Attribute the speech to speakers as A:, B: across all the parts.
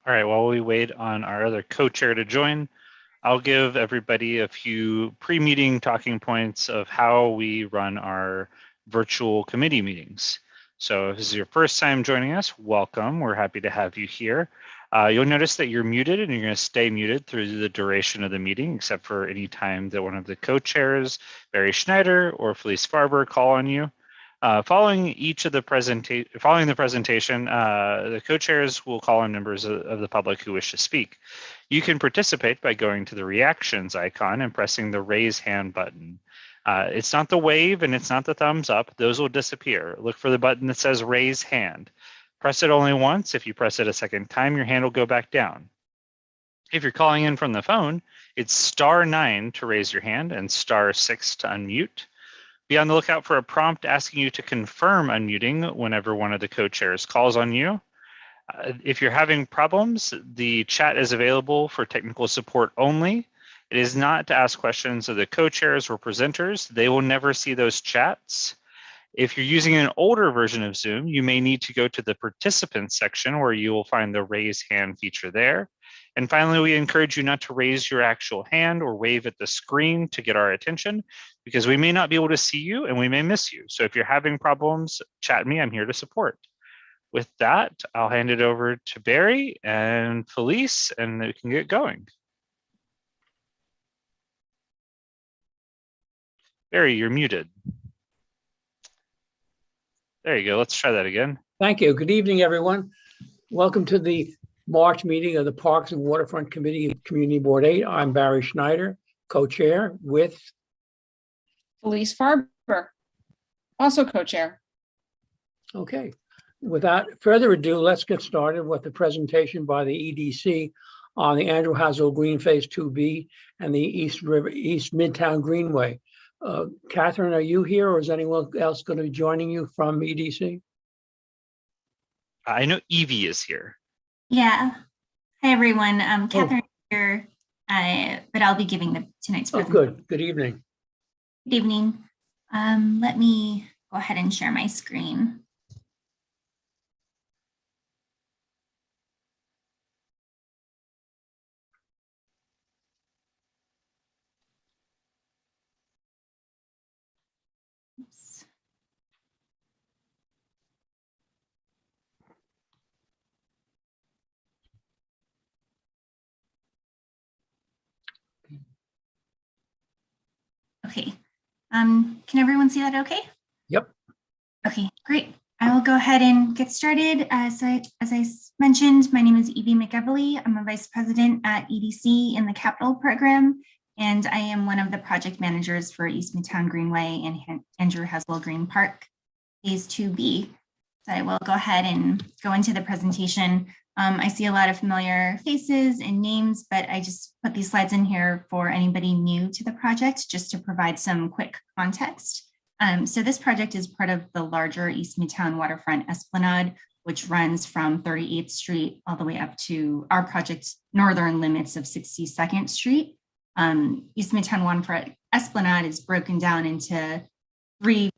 A: All right, while we wait on our other co-chair to join, I'll give everybody a few pre-meeting talking points of how we run our virtual committee meetings. So if this is your first time joining us, welcome. We're happy to have you here. You'll notice that you're muted and you're going to stay muted through the duration of the meeting, except for any time that one of the co-chairs, Barry Schneider or Felice Farber, call on you. Following the presentation, the co-chairs will call on members of the public who wish to speak. You can participate by going to the reactions icon and pressing the raise hand button. It's not the wave and it's not the thumbs up. Those will disappear. Look for the button that says raise hand. Press it only once. If you press it a second time, your hand will go back down. If you're calling in from the phone, it's *9 to raise your hand and *6 to unmute. Be on the lookout for a prompt asking you to confirm unmuting whenever one of the co-chairs calls on you. If you're having problems, the chat is available for technical support only. It is not to ask questions of the co-chairs or presenters. They will never see those chats. If you're using an older version of Zoom, you may need to go to the participants section where you will find the raise hand feature there. And finally, we encourage you not to raise your actual hand or wave at the screen to get our attention, because we may not be able to see you and we may miss you. So if you're having problems, chat me, I'm here to support. With that, I'll hand it over to Barry and Felice and we can get going. Barry, you're muted. There you go, let's try that again.
B: Thank you, good evening, everyone. Welcome to the March meeting of the Parks and Waterfront Committee of Community Board 8. I'm Barry Schneider, co-chair with
C: Felice Farber, also co-chair.
B: Okay, without further ado, let's get started with the presentation by the EDC on the Andrew Hazel Green Phase 2B and the East Midtown Greenway. Catherine, are you here or is anyone else going to be joining you from EDC?
A: I know Evie is here.
D: Yeah. Hi, everyone. Catherine here, but I'll be giving tonight's presentation.
B: Good. Good evening.
D: Good evening. Let me go ahead and share my screen. Oops. Okay. Can everyone see that okay?
B: Yep.
D: Okay, great. I will go ahead and get started. As I mentioned, my name is Evie McEvely. I'm a vice president at EDC in the Capital program. and I am one of the project managers for East Midtown Greenway and Andrew Haswell Green Park, Phase 2B. So I will go ahead and go into the presentation. I see a lot of familiar faces and names, but I just put these slides in here for anybody new to the project, just to provide some quick context. So this project is part of the larger East Midtown Waterfront Esplanade, which runs from 38th Street all the way up to our project's northern limits of 62nd Street. East Midtown Waterfront Esplanade is broken down into 3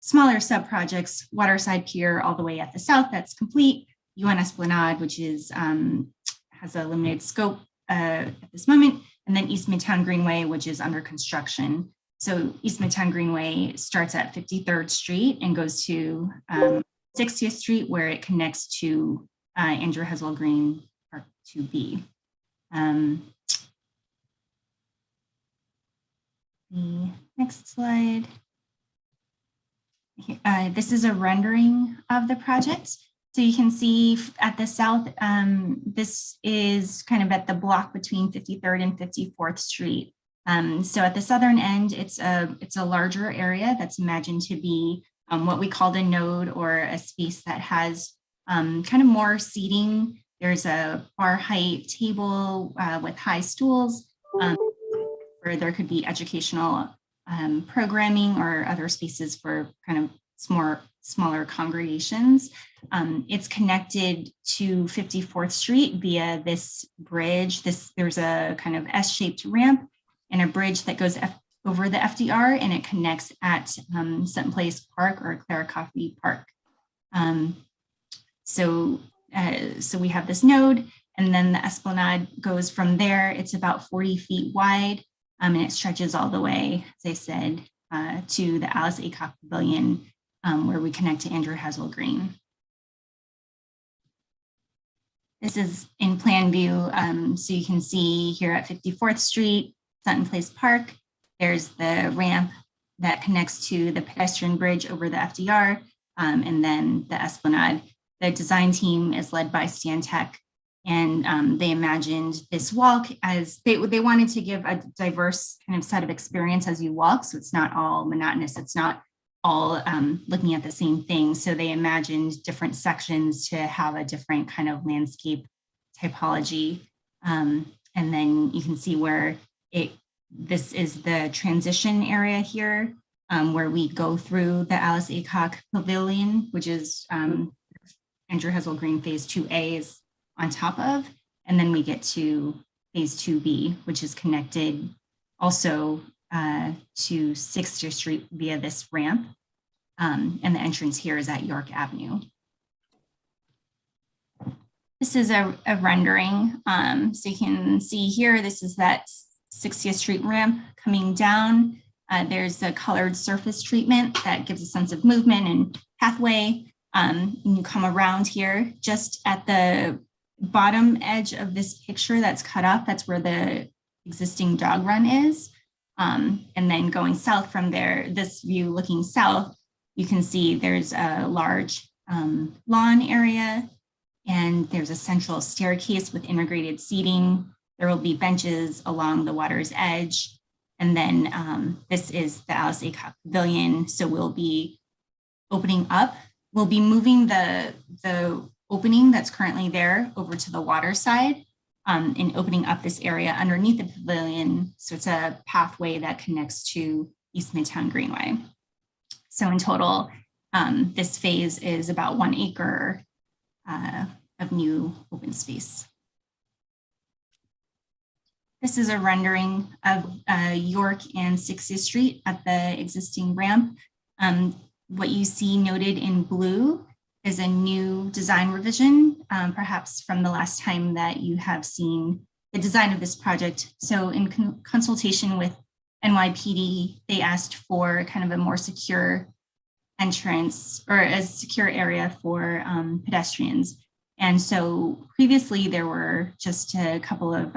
D: smaller sub-projects: Waterside Pier all the way at the south, that's complete; UN Esplanade, which is has a limited scope at this moment; and then East Midtown Greenway, which is under construction. So East Midtown Greenway starts at 53rd Street and goes to 60th Street, where it connects to Andrew Haswell Green Park 2B. The next slide. This is a rendering of the project. So you can see at the south, this is kind of at the block between 53rd and 54th Street. So at the southern end, it's a larger area that's imagined to be what we call a node, or a space that has kind of more seating. There's a bar height table with high stools, where there could be educational programming or other spaces for kind of smaller congregations. It's connected to 54th Street via this bridge. There's a kind of S-shaped ramp and a bridge that goes over the FDR, and it connects at Sutton Place Park or Clara Coffee Park. So we have this node, and then the Esplanade goes from there. It's about 40 feet wide, and it stretches all the way, as I said, to the Alice Aycock Pavilion, where we connect to Andrew Haswell Green. This is in plan view. So you can see here at 54th Street, Sutton Place Park, there's the ramp that connects to the pedestrian bridge over the FDR, and then the Esplanade. The design team is led by Stantec, and they imagined this walk as they wanted to give a diverse kind of set of experience as you walk. So it's not all monotonous. It's not all looking at the same thing. So they imagined different sections to have a different kind of landscape typology. And then you can see where this is the transition area here, where we go through the Alice Aycock Pavilion, which is Andrew Haswell Green Phase 2A is on top of, and then we get to Phase 2B, which is connected also to 60th Street via this ramp, and the entrance here is at York Avenue. This is a rendering, so you can see here, this is that 60th Street ramp coming down. There's a colored surface treatment that gives a sense of movement and pathway. And you come around here, just at the bottom edge of this picture that's cut off, that's where the existing jog run is. And then going south from there, this view looking south, you can see there's a large lawn area, and there's a central staircase with integrated seating. There will be benches along the water's edge. And then this is the Alice Aycock Pavilion. So we'll be opening up. We'll be moving the opening that's currently there over to the water side, and opening up this area underneath the pavilion. So it's a pathway that connects to East Midtown Greenway. So in total, this phase is about 1 acre of new open space. This is a rendering of York and 60th Street at the existing ramp. What you see noted in blue is a new design revision, perhaps from the last time that you have seen the design of this project. So in consultation with NYPD, they asked for kind of a more secure entrance, or a secure area for pedestrians. And so previously there were just a couple of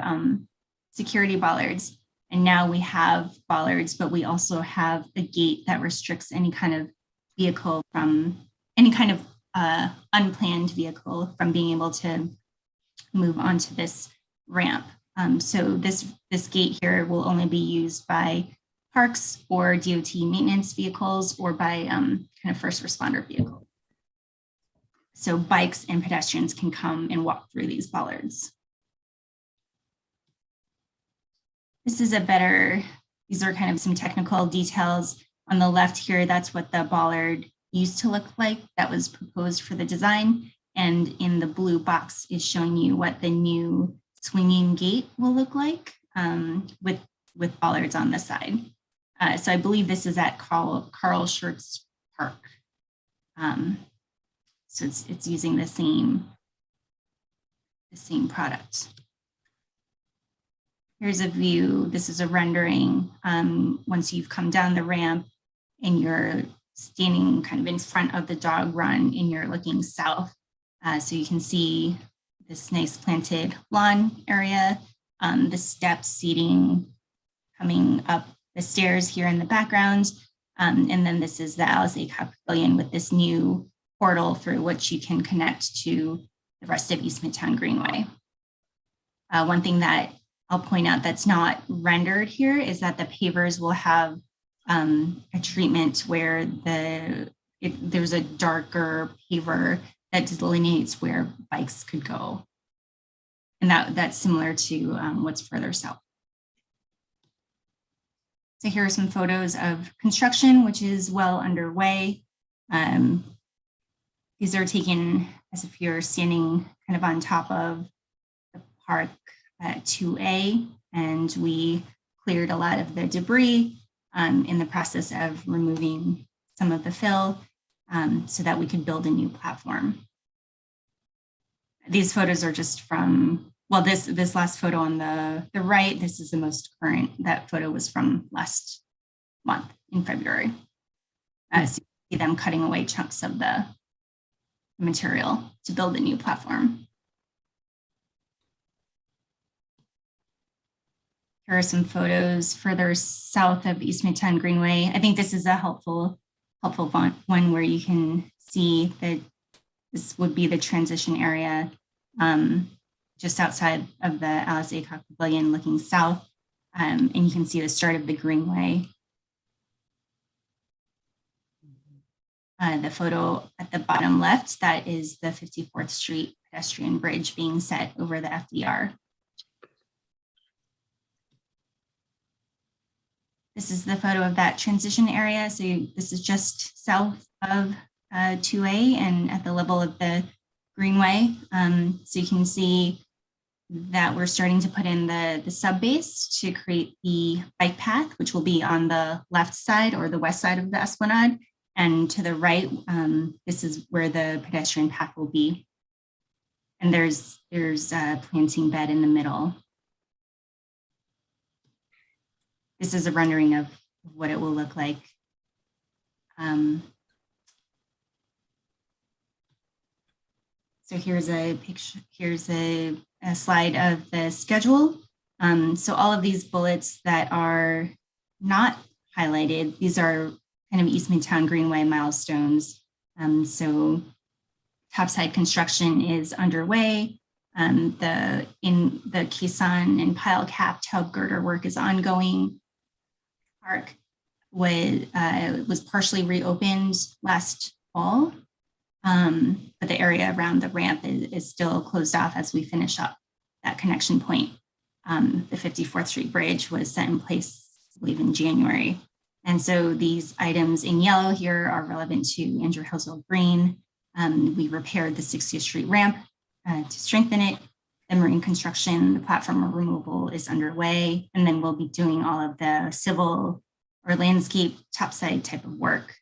D: security bollards, and now we have bollards, but we also have a gate that restricts any kind of vehicle from any kind of unplanned vehicle from being able to move onto this ramp. So this gate here will only be used by parks or DOT maintenance vehicles or by kind of first responder vehicles. So bikes and pedestrians can come and walk through these bollards. These are kind of some technical details. On the left here, that's what the bollard used to look like that was proposed for the design. And in the blue box is showing you what the new swinging gate will look like with bollards on the side. So I believe this is at Carl Schurz Park. So it's using the same product. Here's a view. This is a rendering once you've come down the ramp and you're standing kind of in front of the dog run and you're looking south. So you can see this nice planted lawn area, the steps, seating coming up the stairs here in the background. And then this is the Alice Aycock Pavilion with this new portal through which you can connect to the rest of East Midtown Greenway. One thing that I'll point out that's not rendered here is that the pavers will have a treatment where there's a darker paver that delineates where bikes could go. And that's similar to what's further south. So here are some photos of construction, which is well underway. These are taken as if you're standing kind of on top of the park at 2A, and we cleared a lot of the debris in the process of removing some of the fill so that we could build a new platform. These photos are just from, well, this last photo on the right, this is the most current. That photo was from last month in February. So you see them cutting away chunks of the material to build a new platform. Here are some photos further south of East Midtown Greenway. I think this is a helpful one where you can see that this would be the transition area just outside of the Alice Aycock Pavilion looking south. And you can see the start of the Greenway. The photo at the bottom left, that is the 54th Street pedestrian bridge being set over the FDR. This is the photo of that transition area. So this is just south of 2A and at the level of the Greenway. So you can see that we're starting to put in the sub base to create the bike path, which will be on the left side or the west side of the Esplanade. And to the right, this is where the pedestrian path will be. And there's a planting bed in the middle. This is a rendering of what it will look like. So here's a picture, here's a slide of the schedule. So all of these bullets that are not highlighted, these are kind of East Midtown Greenway milestones. So topside construction is underway. The caisson and pile cap tub girder work is ongoing. Park was partially reopened last fall, but the area around the ramp is still closed off as we finish up that connection point. The 54th Street Bridge was set in place, I believe, in January. And so these items in yellow here are relevant to Andrew Hillsville Green. We repaired the 60th Street ramp to strengthen it. The marine construction, the platform removal is underway, and then we'll be doing all of the civil or landscape topside type of work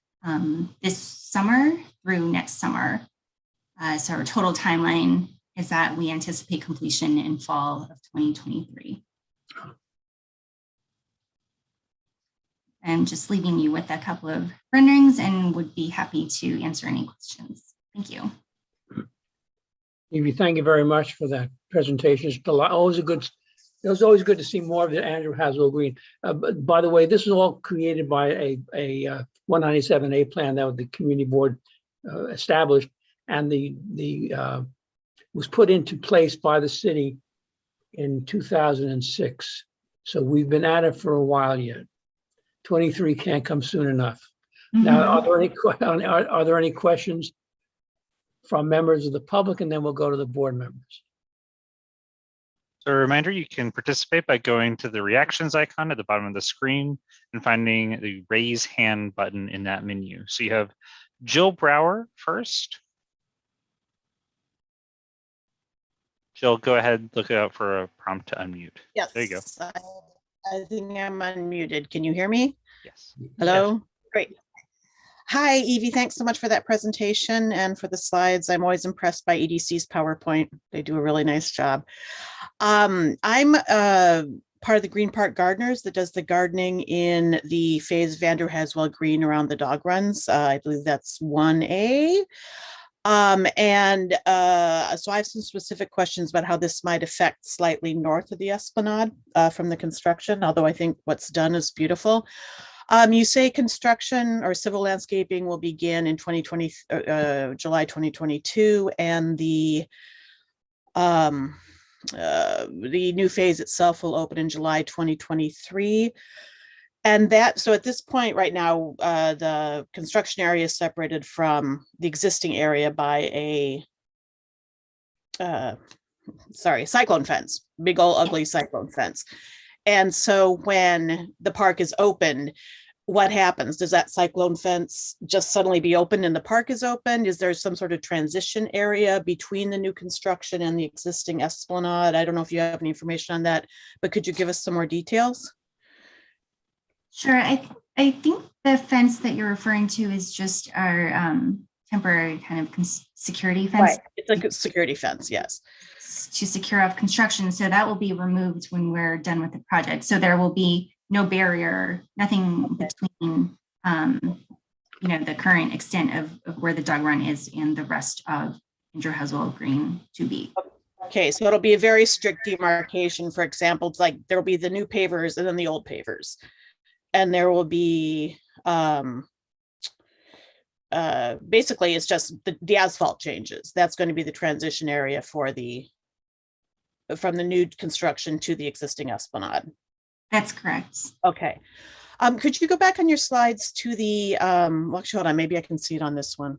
D: this summer through next summer. So our total timeline is that we anticipate completion in fall of 2023. I'm just leaving you with a couple of renderings and would be happy to answer any questions. Thank you.
B: Evie, thank you very much for that presentation. It's always it was always good to see more of the Andrew Haswell Green. By the way, this is all created by a 197A plan that the community board established, and the was put into place by the city in 2006. So we've been at it for a while yet. 23 can't come soon enough. Now, are there any questions from members of the public? And then we'll go to the board members.
A: So a reminder, you can participate by going to the reactions icon at the bottom of the screen and finding the raise hand button in that menu. So you have Jill Brower first. Jill, go ahead, look out for a prompt to unmute.
E: Yes.
A: There you go.
E: I think I'm unmuted. Can you hear me?
A: Yes.
E: Hello? Great. Hi, Evie. Thanks so much for that presentation and for the slides. I'm always impressed by EDC's PowerPoint. They do a really nice job. I'm part of the Green Park Gardeners that does the gardening in the Fays Vander Haswell Green around the dog runs. I believe that's 1A. So I have some specific questions about how this might affect slightly north of the Esplanade from the construction, although I think what's done is beautiful. You say construction or civil landscaping will begin in July 2022, and the new phase itself will open in July 2023. And so at this point right now, the construction area is separated from the existing area by a, cyclone fence, big old ugly cyclone fence. And so when the park is opened, what happens? Does that cyclone fence just suddenly be opened and the park is open? Is there some sort of transition area between the new construction and the existing Esplanade? I don't know if you have any information on that, but could you give us some more details?
D: Sure. I think the fence that you're referring to is just our temporary kind of security fence.
E: Right. It's like a security fence, yes.
D: To secure off construction. So that will be removed when we're done with the project. So there will be no barrier, nothing between the current extent of where the dog run is and the rest of Andrew Haswell Green 2B.
E: Okay, so it'll be a very strict demarcation. For example, it's like there'll be the new pavers and then the old pavers. And there will be basically it's just the asphalt changes. That's going to be the transition area for from the new construction to the existing Esplanade.
D: That's correct.
E: Okay. Could you go back on your slides to the well, actually, hold on, maybe I can see it on this one.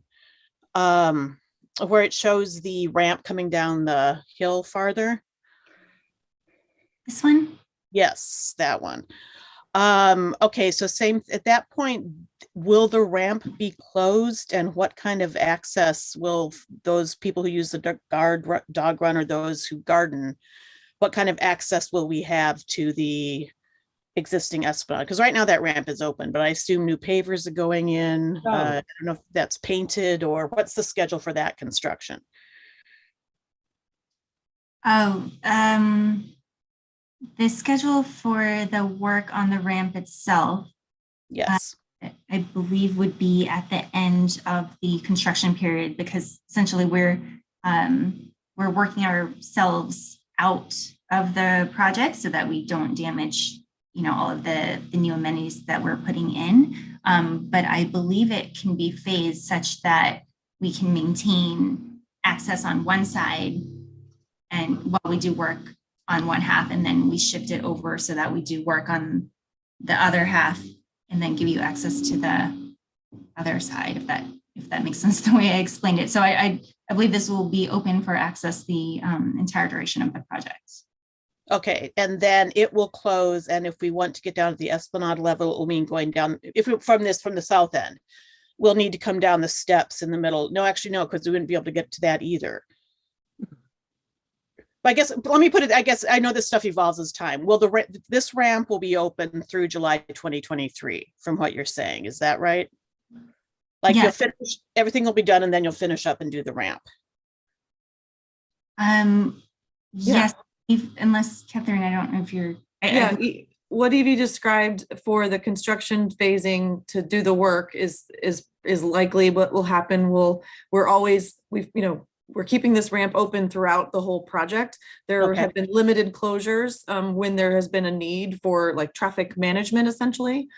E: Where it shows the ramp coming down the hill farther.
D: This one?
E: Yes, that one. Okay, so same at that point, will the ramp be closed, and what kind of access will those people who use the dog run or those who garden, what kind of access will we have to the existing Esplanade? Because right now that ramp is open, but I assume new pavers are going in.
B: Oh.
E: I don't know if that's painted or what's the schedule for that construction?
D: Oh, the schedule for the work on the ramp itself,
E: Yes.
D: I believe would be at the end of the construction period, because essentially we're working ourselves out of the project so that we don't damage, all of the new amenities that we're putting in. But I believe it can be phased such that we can maintain access on one side and while we do work on one half, and then we shift it over so that we do work on the other half and then give you access to the other side, if that makes sense the way I explained it. So I believe this will be open for access the entire duration of the project.
E: Okay, and then it will close, and if we want to get down to the Esplanade level, it will mean going down, from the south end, we'll need to come down the steps in the middle. No, actually, no, because we wouldn't be able to get to that either. I guess, let me put it, I guess, I know this stuff evolves as time. Will this ramp will be open through July 2023, from what you're saying, is that right? Like, You'll finish, everything will be done, and then you'll finish up and do the ramp.
D: Yes, unless Catherine, I don't know if you're.
F: What Evie described for the construction phasing to do the work is likely what will happen. We're always, we're keeping this ramp open throughout the whole project. There
E: Okay.
F: have been limited closures when there has been a need for like traffic management, essentially.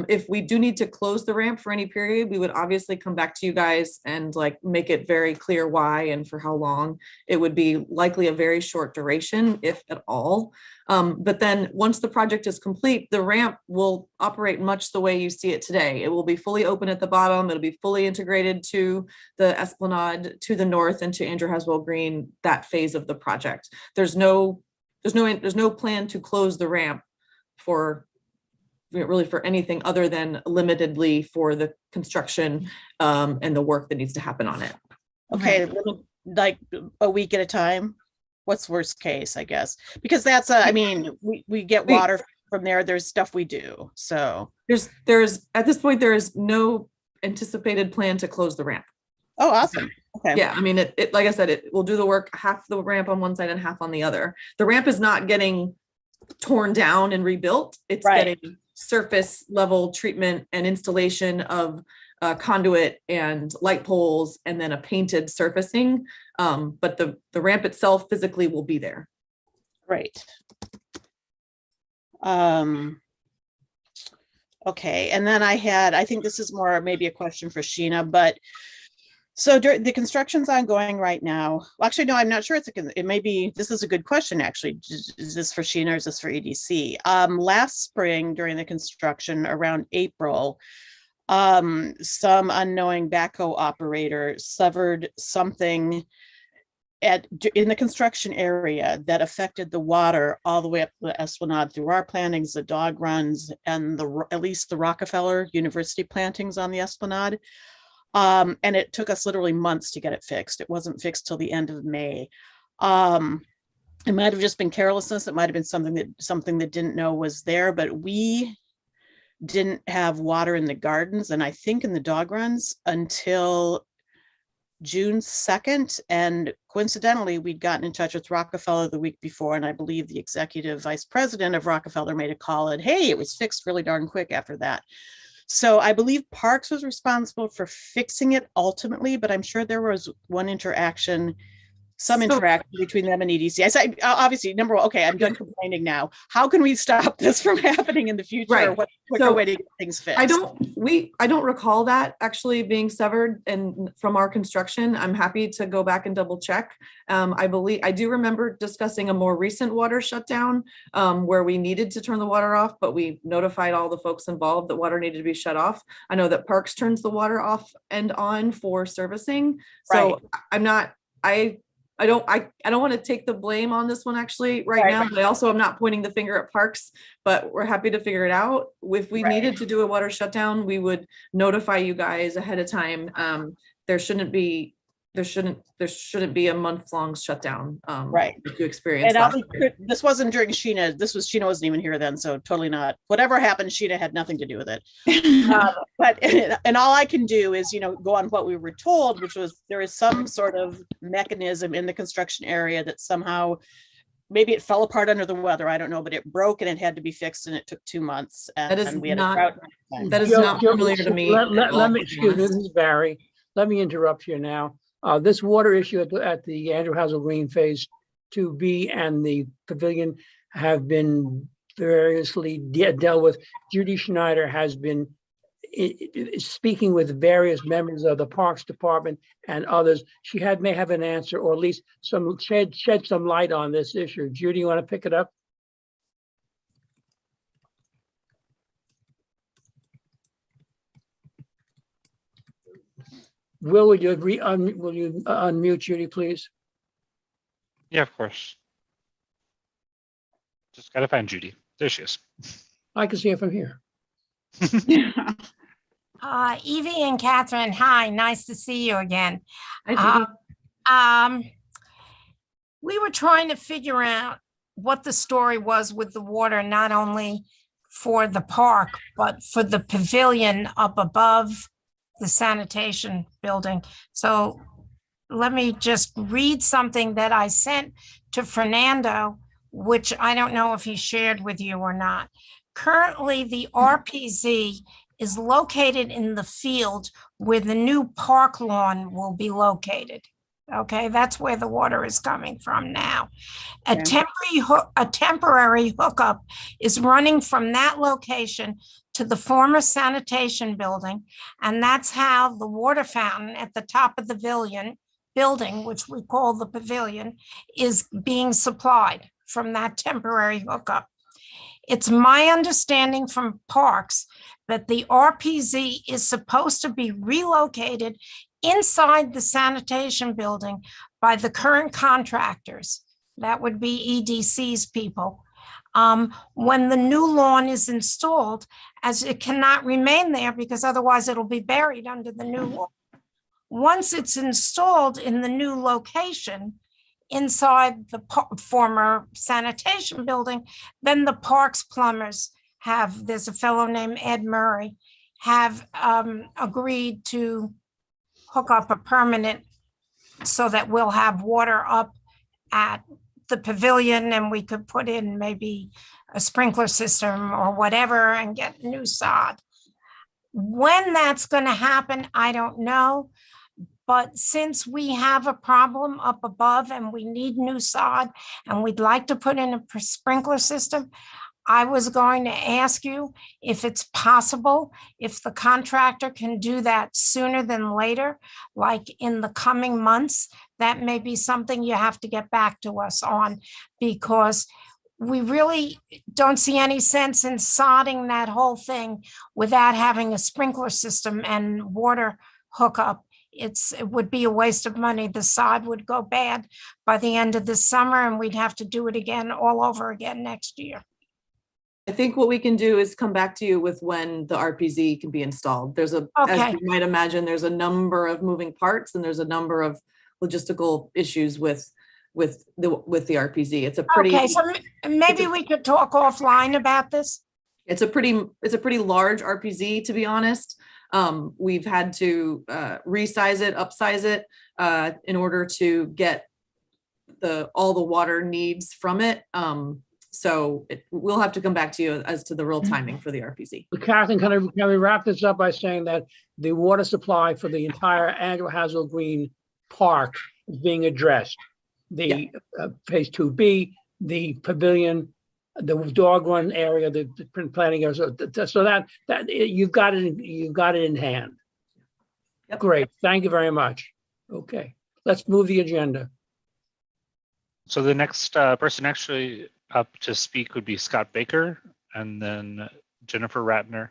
F: If we do need to close the ramp for any period, we would obviously come back to you guys and like make it very clear why and for how long. It would be likely a very short duration, if at all. But then once the project is complete, the ramp will operate much the way you see it today. It will be fully open at the bottom. It'll be fully integrated to the esplanade to the north and to Andrew Haswell Green, that phase of the project. There's no plan to close the ramp for really for anything other than limitedly for the construction and the work that needs to happen on it.
E: Okay, like a week at a time. What's worst case, I guess, because that's I mean, we get water from there. There's stuff we do. So
F: there's at this point, there is no anticipated plan to close the ramp.
E: oh, awesome. Okay.
F: Yeah, I mean, it like I said, it will do the work, half the ramp on one side and half on the other. The ramp is not getting torn down and rebuilt. It's
E: Right.
F: getting surface level treatment and installation of conduit and light poles and then a painted surfacing. But the ramp itself physically will be there.
E: Right. Okay, and then I think this is more maybe a question for Sheena, but so the construction's ongoing right now. Well, actually, no, I'm not sure. It may be, this is a good question, actually. Is this for Sheena or is this for EDC? Last spring during the construction around April, some unknowing backhoe operator severed something in the construction area that affected the water all the way up the esplanade through our plantings, the dog runs, and at least the Rockefeller University plantings on the esplanade. And it took us literally months to get it fixed. It wasn't fixed till the end of May. It might have just been carelessness. It might have been something that didn't know was there, but we didn't have water in the gardens and I think in the dog runs until June 2nd. And coincidentally, we'd gotten in touch with Rockefeller the week before. And I believe the executive vice president of Rockefeller made a call and hey, it was fixed really darn quick after that. So I believe Parks was responsible for fixing it ultimately, but I'm sure there was one interaction, some interaction between them and EDC. I say, obviously, number one, okay, I'm done complaining now. How can we stop this from happening in the future?
F: Right.
E: What's a quicker way to get things fixed?
F: I don't recall that actually being severed and from our construction. I'm happy to go back and double check. I do remember discussing a more recent water shutdown where we needed to turn the water off, but we notified all the folks involved that water needed to be shut off. I know that Parks turns the water off and on for servicing. So right. I don't want to take the blame on this one actually right now, but I also am not pointing the finger at Parks, but we're happy to figure it out. If we needed to do a water shutdown, we would notify you guys ahead of time. There shouldn't be a month-long shutdown.
E: Right.
F: To experience.
E: This wasn't during Sheena. Sheena wasn't even here then, so totally not. Whatever happened, Sheena had nothing to do with it. But and all I can do is, go on what we were told, which was there is some sort of mechanism in the construction area that somehow maybe it fell apart under the weather. I don't know, but it broke and it had to be fixed, and it took 2 months.
F: That is not familiar to me.
B: Let me excuse me. This is Barry. Let me interrupt you now. This water issue at the Andrew Haswell Green Phase 2B and the pavilion have been variously dealt with. Judy Snyder has been speaking with various members of the Parks Department and others. She may have an answer, or at least shed some light on this issue. Judy, you want to pick it up? Will you agree? Will you unmute Judy, please?
A: Yeah, of course. Just gotta find Judy. There she is.
B: I can see her from here.
G: Evie and Catherine, hi, nice to see you again.
F: Hi, Judy.
G: We were trying to figure out what the story was with the water, not only for the park, but for the pavilion up above the sanitation building. So let me just read something that I sent to Fernando, which I don't know if he shared with you or not. Currently, the RPZ is located in the field where the new park lawn will be located. Okay, that's where the water is coming from now. A
E: Okay.
G: temporary hookup is running from that location to the former sanitation building. And that's how the water fountain at the top of the building, which we call the pavilion, is being supplied from that temporary hookup. It's my understanding from Parks that the RPZ is supposed to be relocated inside the sanitation building by the current contractors. That would be EDC's people. When the new lawn is installed, as it cannot remain there because otherwise it'll be buried under the new lawn. Once it's installed in the new location, inside the former sanitation building, then the Parks plumbers there's a fellow named Ed Murray, have agreed to hook up a permanent so that we'll have water up at the pavilion and we could put in maybe a sprinkler system or whatever and get new sod. When that's going to happen, I don't know. But since we have a problem up above and we need new sod and we'd like to put in a sprinkler system, I was going to ask you if it's possible, if the contractor can do that sooner than later, like in the coming months. That may be something you have to get back to us on, because we really don't see any sense in sodding that whole thing without having a sprinkler system and water hookup. It would be a waste of money. The sod would go bad by the end of the summer and we'd have to do it again all over again next year.
F: I think what we can do is come back to you with when the RPZ can be installed. As you might imagine, there's a number of moving parts and there's a number of logistical issues with the RPZ. It's a pretty
G: Okay, so maybe we could talk offline about this.
F: It's a pretty large RPZ, to be honest. We've had to resize it, upsize it in order to get all the water needs from it. So we'll have to come back to you as to the real timing for the RPZ.
B: Catherine, can we wrap this up by saying that the water supply for the entire Andrew Hazel Green Park is being addressed? The phase 2B, the pavilion, the dog run area, the planning area, so that you've got it in hand.
F: Yep.
B: Great, thank you very much. Okay, let's move the agenda.
A: So the next person actually up to speak would be Scott Baker, and then Jennifer Ratner.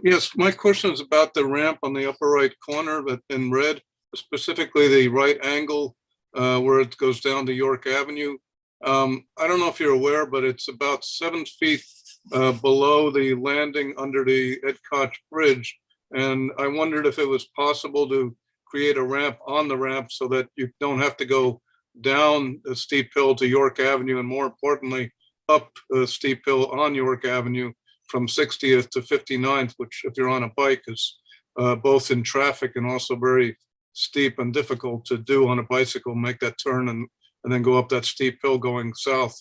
H: Yes, my question is about the ramp on the upper right corner, but in red, specifically the right angle where it goes down to York Avenue. I don't know if you're aware, but it's about 7 feet below the landing under the Ed Koch Bridge. And I wondered if it was possible to create a ramp on the ramp so that you don't have to go down a steep hill to York Avenue, and more importantly, up a steep hill on York Avenue from 60th to 59th, which if you're on a bike is both in traffic and also very steep and difficult to do on a bicycle, make that turn and then go up that steep hill going south.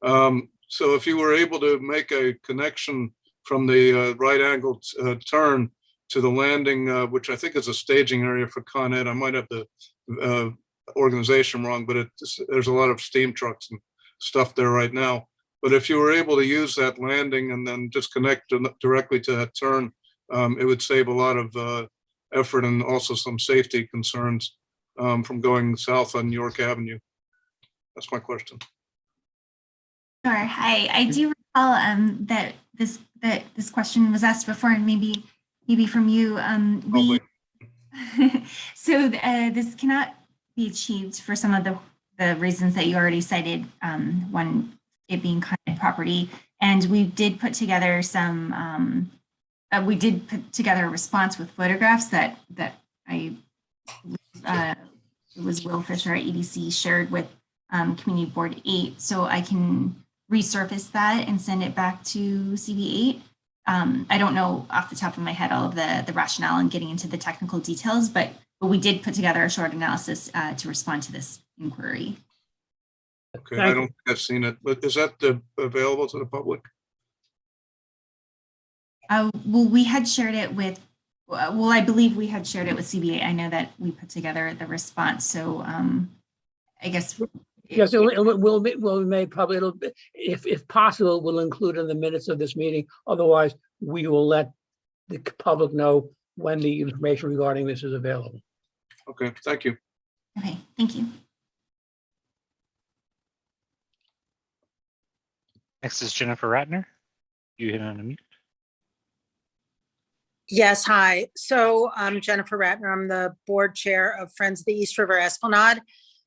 H: So if you were able to make a connection from the right angled turn to the landing, which I think is a staging area for Con Ed, I might have the organization wrong, but there's a lot of steam trucks and stuff there right now. But if you were able to use that landing and then just connect directly to that turn, it would save a lot of effort and also some safety concerns from going south on York Avenue. That's my question.
D: Sure. Hi, I do recall that this question was asked before, and maybe from you. So this cannot be achieved for some of the reasons that you already cited. One, it being Con Ed property, and we did put together a response with photographs that I it was Will Fisher at EDC shared with Community Board 8, so I can resurface that and send it back to CB8. I don't know off the top of my head all of the rationale and getting into the technical details, but we did put together a short analysis to respond to this inquiry.
H: Okay, I don't think I've seen it, but is that available to the public?
D: Well, we had shared it with Well, I believe we had shared it with CB8. I know that we put together the response. So I guess.
B: Yes, we'll make probably it'll, if possible, we'll include in the minutes of this meeting. Otherwise, we will let the public know when the information regarding this is available.
H: Okay, thank you.
D: Okay, thank you.
A: Next is Jennifer Ratner. You hit on a mute.
I: Yes, hi. So I'm Jennifer Ratner. I'm the board chair of Friends of the East River Esplanade.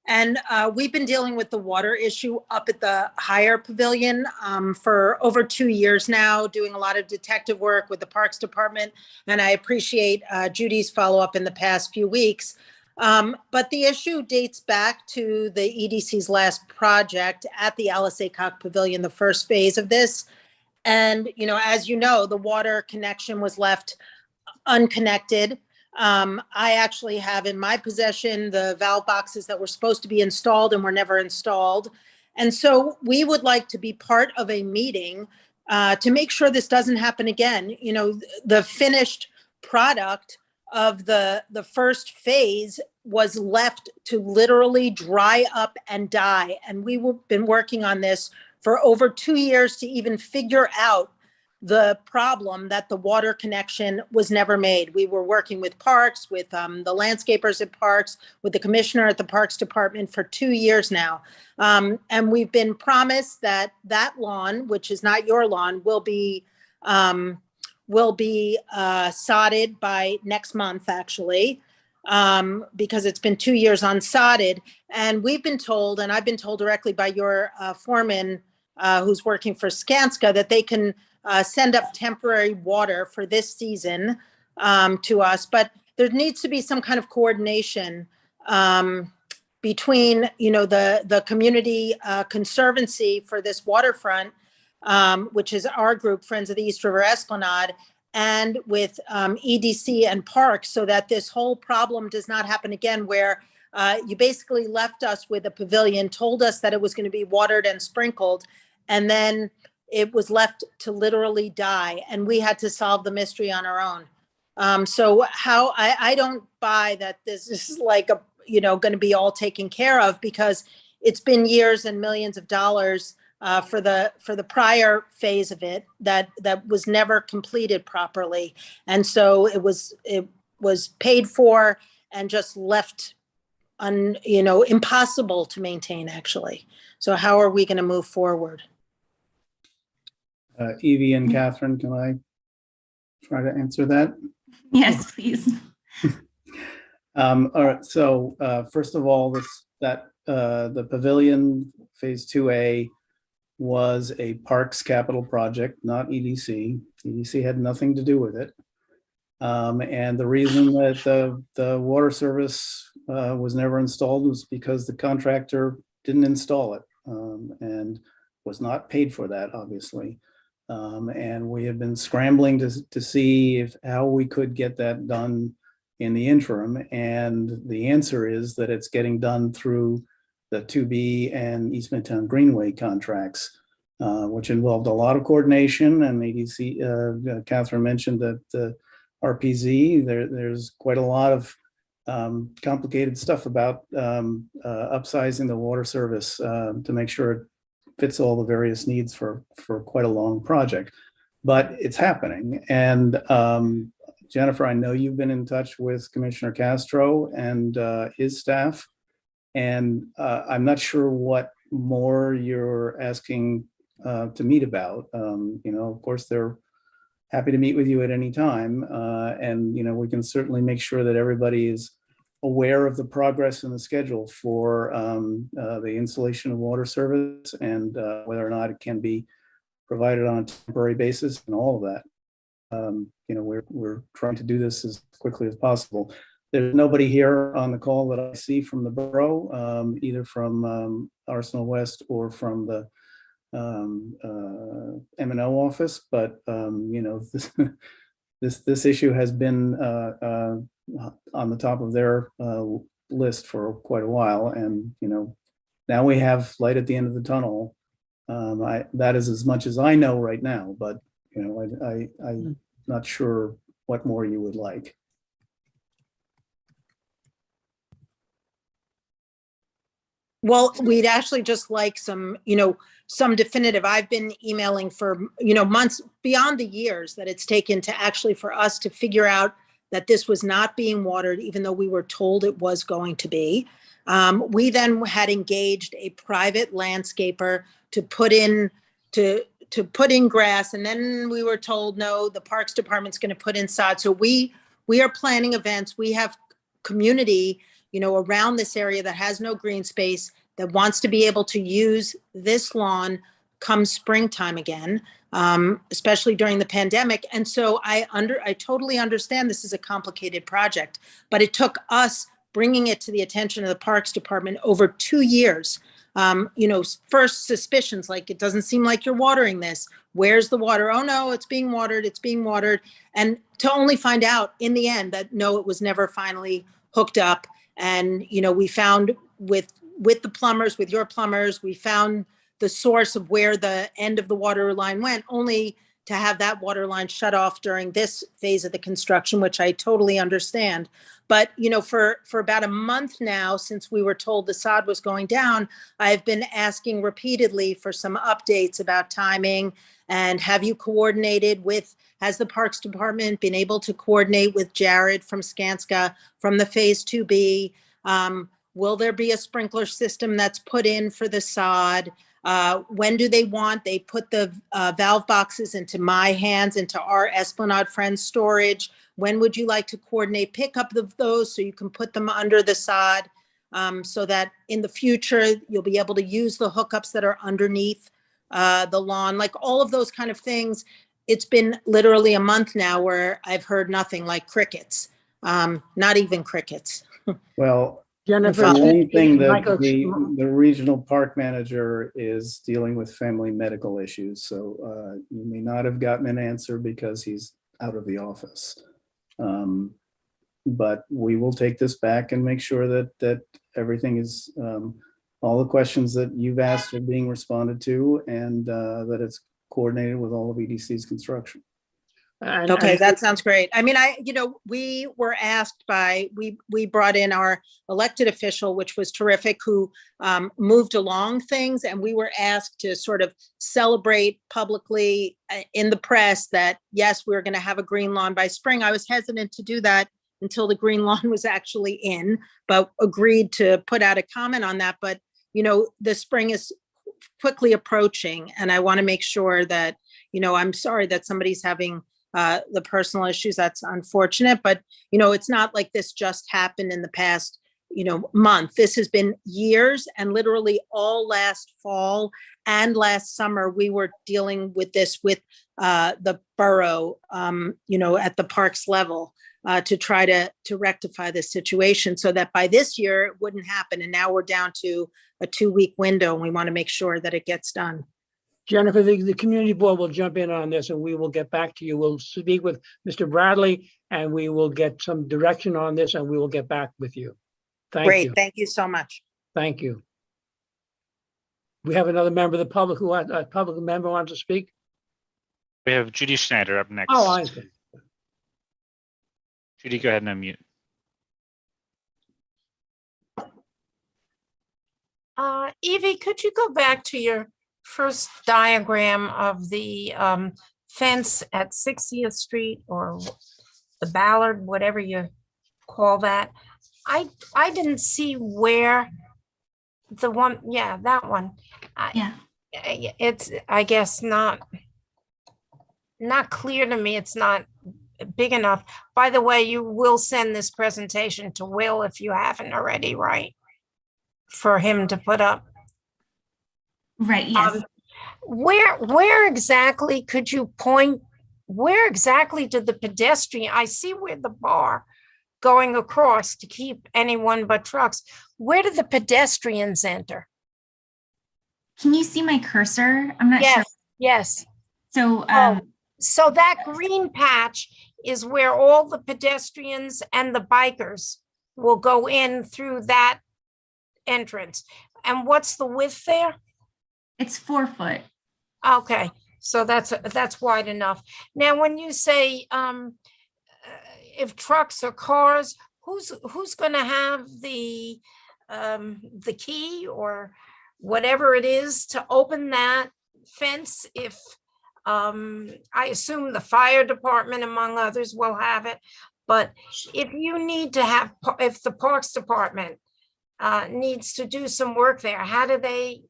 I: And we've been dealing with the water issue up at the higher pavilion for over 2 years now, doing a lot of detective work with the Parks Department. And I appreciate Judy's follow-up in the past few weeks. But the issue dates back to the EDC's last project at the Alice Aycock Pavilion, the first phase of this. And, you know, as you know, the water connection was left unconnected. I actually have in my possession the valve boxes that were supposed to be installed and were never installed. And so we would like to be part of a meeting to make sure this doesn't happen again. You know, the finished product of the first phase was left to literally dry up and die. And we've been working on this for over 2 years to even figure out the problem that the water connection was never made. We were working with Parks, with the landscapers at Parks, with the commissioner at the Parks Department for 2 years now. And we've been promised that that lawn, which is not your lawn, will be sodded by next month, actually, because it's been 2 years unsodded. And we've been told, and I've been told directly by your foreman who's working for Skanska, that they can send up temporary water for this season to us, but there needs to be some kind of coordination between, you know, the community conservancy for this waterfront, which is our group, Friends of the East River Esplanade, and with EDC and Parks, so that this whole problem does not happen again, where you basically left us with a pavilion, told us that it was going to be watered and sprinkled, and then it was left to literally die, and we had to solve the mystery on our own. So how I don't buy that this is like a, you know, going to be all taken care of, because it's been years and millions of dollars for the prior phase of it that was never completed properly, and so it was paid for and just left impossible to maintain, actually. So how are we going to move forward?
J: Evie and Catherine, can I try to answer that?
D: Yes, please.
J: All right. So first of all, the pavilion phase 2A was a Parks capital project, not EDC. EDC had nothing to do with it. And the reason that the water service was never installed was because the contractor didn't install it and was not paid for that, obviously. And we have been scrambling to see how we could get that done in the interim. And the answer is that it's getting done through the 2B and East Midtown Greenway contracts, which involved a lot of coordination. And ADC, Catherine mentioned that the RPZ, there's quite a lot of complicated stuff about upsizing the water service to make sure it fits all the various needs for quite a long project, but it's happening. And Jennifer, I know you've been in touch with Commissioner Castro and his staff, and I'm not sure what more you're asking to meet about. Of course, they're happy to meet with you at any time, and we can certainly make sure that everybody is aware of the progress and the schedule for the installation of water service and whether or not it can be provided on a temporary basis and all of that. We're trying to do this as quickly as possible. There's nobody here on the call that I see from the borough, either from Arsenal West or from the M&O office, but this issue has been on the top of their list for quite a while, and now we have light at the end of the tunnel. That is as much as I know right now, but I'm not sure what more you would like.
I: Well, we'd actually just like some, some definitive, I've been emailing for, months beyond the years that it's taken to actually for us to figure out that this was not being watered, even though we were told it was going to be. We then had engaged a private landscaper to put in, to put in grass. And then we were told, no, the Parks Department's going to put in sod. So we are planning events. We have community, around this area that has no green space that wants to be able to use this lawn come springtime again, especially during the pandemic. And so I totally understand this is a complicated project, but it took us bringing it to the attention of the Parks Department over 2 years. First suspicions, like, it doesn't seem like you're watering this. Where's the water? Oh no, it's being watered. It's being watered. And to only find out in the end that no, it was never finally hooked up. And, we found with the plumbers, with your plumbers, we found the source of where the end of the water line went, only to have that water line shut off during this phase of the construction, which I totally understand. But, for about a month now, since we were told the sod was going down, I've been asking repeatedly for some updates about timing. And have you coordinated has the Parks Department been able to coordinate with Jared from Skanska from the Phase 2B? Will there be a sprinkler system that's put in for the sod? When do they put the valve boxes into my hands, into our Esplanade Friends storage? When would you like to coordinate pickup of those so you can put them under the sod, so that in the future you'll be able to use the hookups that are underneath the lawn, like all of those kind of things. It's been literally a month now where I've heard nothing, like crickets, not even crickets.
J: Well,
B: Jennifer,
J: the only thing that
B: Michael-
J: the regional park manager is dealing with family medical issues. So you may not have gotten an answer because he's out of the office. But we will take this back and make sure that everything is, all the questions that you've asked are being responded to, and that it's coordinated with all of EDC's construction.
I: Okay, that sounds great. I mean, we were asked we brought in our elected official, which was terrific, who moved along things. And we were asked to sort of celebrate publicly in the press that, yes, we're going to have a green lawn by spring. I was hesitant to do that until the green lawn was actually in, but agreed to put out a comment on that. But, the spring is quickly approaching, and I want to make sure that, I'm sorry that somebody's having the personal issues. That's unfortunate, but it's not like this just happened in the past, month. This has been years, and literally all last fall and last summer, we were dealing with this with the borough, at the parks level, to try to rectify this situation so that by this year it wouldn't happen. And now we're down to a 2-week window, and we want to make sure that it gets done.
B: Jennifer, the community board will jump in on this, and we will get back to you. We'll speak with Mr. Bradley, and we will get some direction on this, and we will get back with you. Thank
I: Great.
B: you.
I: Thank you so much.
B: Thank you. We have another member of the public a public member wants to speak.
A: We have Judy Snyder up next.
B: Oh, I see.
A: Judy, go ahead and unmute.
G: Evie, could you go back to your first diagram of the fence at 60th Street, or the Ballard, whatever you call that? I didn't see where the one, yeah, that one.
D: Yeah.
G: It's, I guess, not clear to me. It's not big enough. By the way, you will send this presentation to Will if you haven't already, right? For him to put up.
D: Right, yes.
G: Where exactly could you point? Where exactly did the pedestrian, I see where the bar going across to keep anyone but trucks. Where did the pedestrians enter?
D: Can you see my cursor? I'm not sure.
G: Yes.
D: So,
G: so that green patch is where all the pedestrians and the bikers will go in through that entrance. And what's the width there?
D: it's 4 foot.
G: Okay, so that's wide enough. Now, when you say if trucks or cars, who's going to have the the key or whatever it is to open that fence if, I assume the fire department, among others, will have it. But if you need to have, if the Parks Department needs to do some work there, how do they,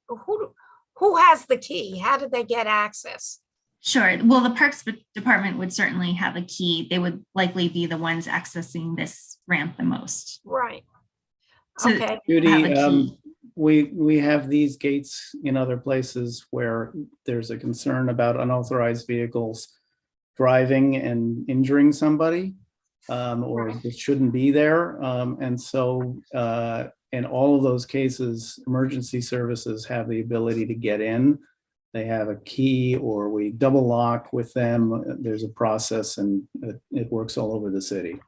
G: who has the key? How do they get access?
D: Sure. Well, the Parks Department would certainly have a key. They would likely be the ones accessing this ramp the most.
G: Right.
D: So
G: Okay.
J: Judy,
D: have a key.
J: we have these gates in other places where there's a concern about unauthorized vehicles driving and injuring somebody, or it shouldn't be there. And so in all of those cases, emergency services have the ability to get in. They have a key, or we double lock with them. There's a process, and it works all over the city.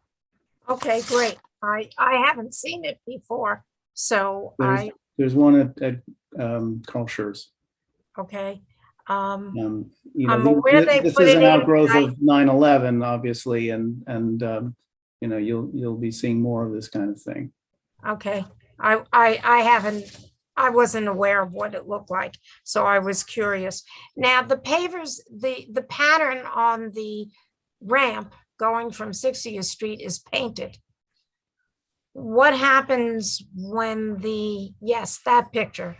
G: Okay, great. I haven't seen it before, so
J: There's one at Carl Schurz.
G: okay.
J: You
G: I'm
J: know,
G: aware they
J: this
G: put
J: is
G: it
J: an
G: in,
J: outgrowth of 9/11, obviously, and you know, you'll be seeing more of this kind of thing.
G: Okay, I wasn't aware of what it looked like, so I was curious. Now, the pavers, the pattern on the ramp going from 60th Street is painted. What happens when yes, that picture.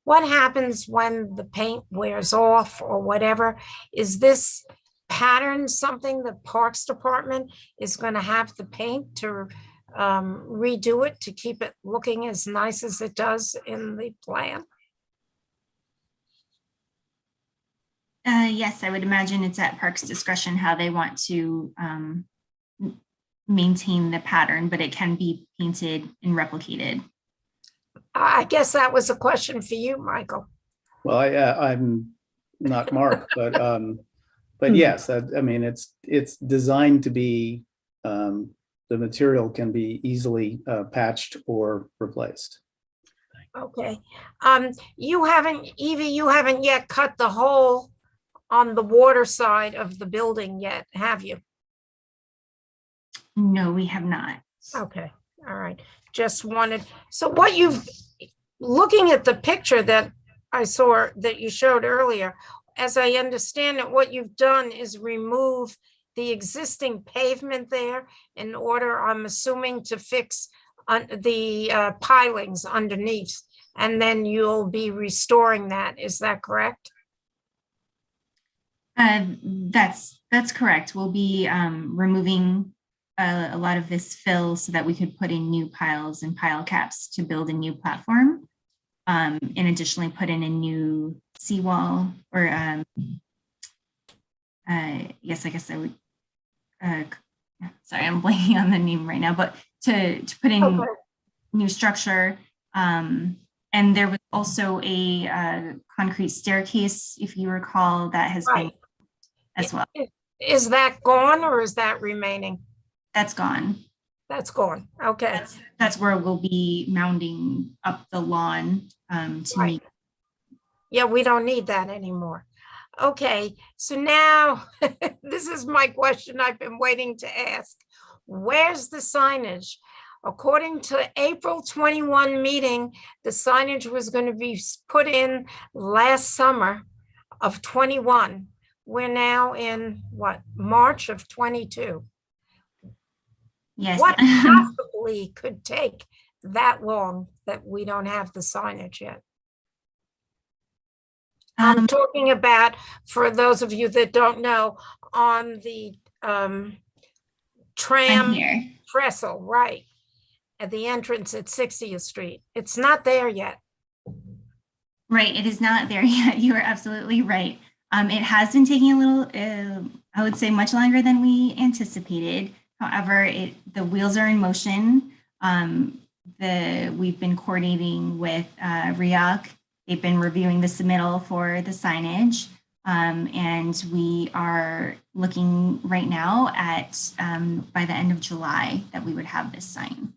G: What happens when the paint wears off or whatever? Is this pattern something the Parks Department is going to have the paint to redo it to keep it looking as nice as it does in the plan?
D: Yes, I would imagine it's at Parks' discretion how they want to maintain the pattern, but it can be painted and replicated.
G: I guess that was a question for you, Michael.
J: Well, I'm not Mark, but yes, I mean, it's designed to be, the material can be easily patched or replaced.
G: Okay. You haven't, Evie, you haven't yet cut the hole on the water side of the building yet, have you?
D: No, we have not.
G: Okay, all right. Just wanted, so what you've, looking at the picture that I saw that you showed earlier, as I understand it, what you've done is remove the existing pavement there in order, I'm assuming, to fix the pilings underneath, and then you'll be restoring that. Is that correct?
D: That's correct. We'll be removing a lot of this fill so that we could put in new piles and pile caps to build a new platform, and additionally put in a new seawall, or yes, I guess I would, sorry, I'm blanking on the name right now, but to put in new structure. And there was also a concrete staircase, if you recall, that has been as well.
G: Is that gone or is that remaining?
D: That's gone.
G: That's gone. Okay.
D: That's where we'll be mounding up the lawn to meet.
G: Yeah, we don't need that anymore. Okay, so now this is my question I've been waiting to ask. Where's the signage? According to April 21 meeting, the signage was going to be put in last summer of 21. We're now in what, March of 22?
D: Yes.
G: What possibly could take that long that we don't have the signage yet? I'm talking about, for those of you that don't know, on the tram trestle, right, at the entrance at 60th Street. It's not there yet.
D: Right, it is not there yet. You are absolutely right. It has been taking a little, I would say much longer than we anticipated. However, the wheels are in motion. We've been coordinating with RIAC. They've been reviewing the submittal for the signage. And we are looking right now at by the end of July that we would have this sign.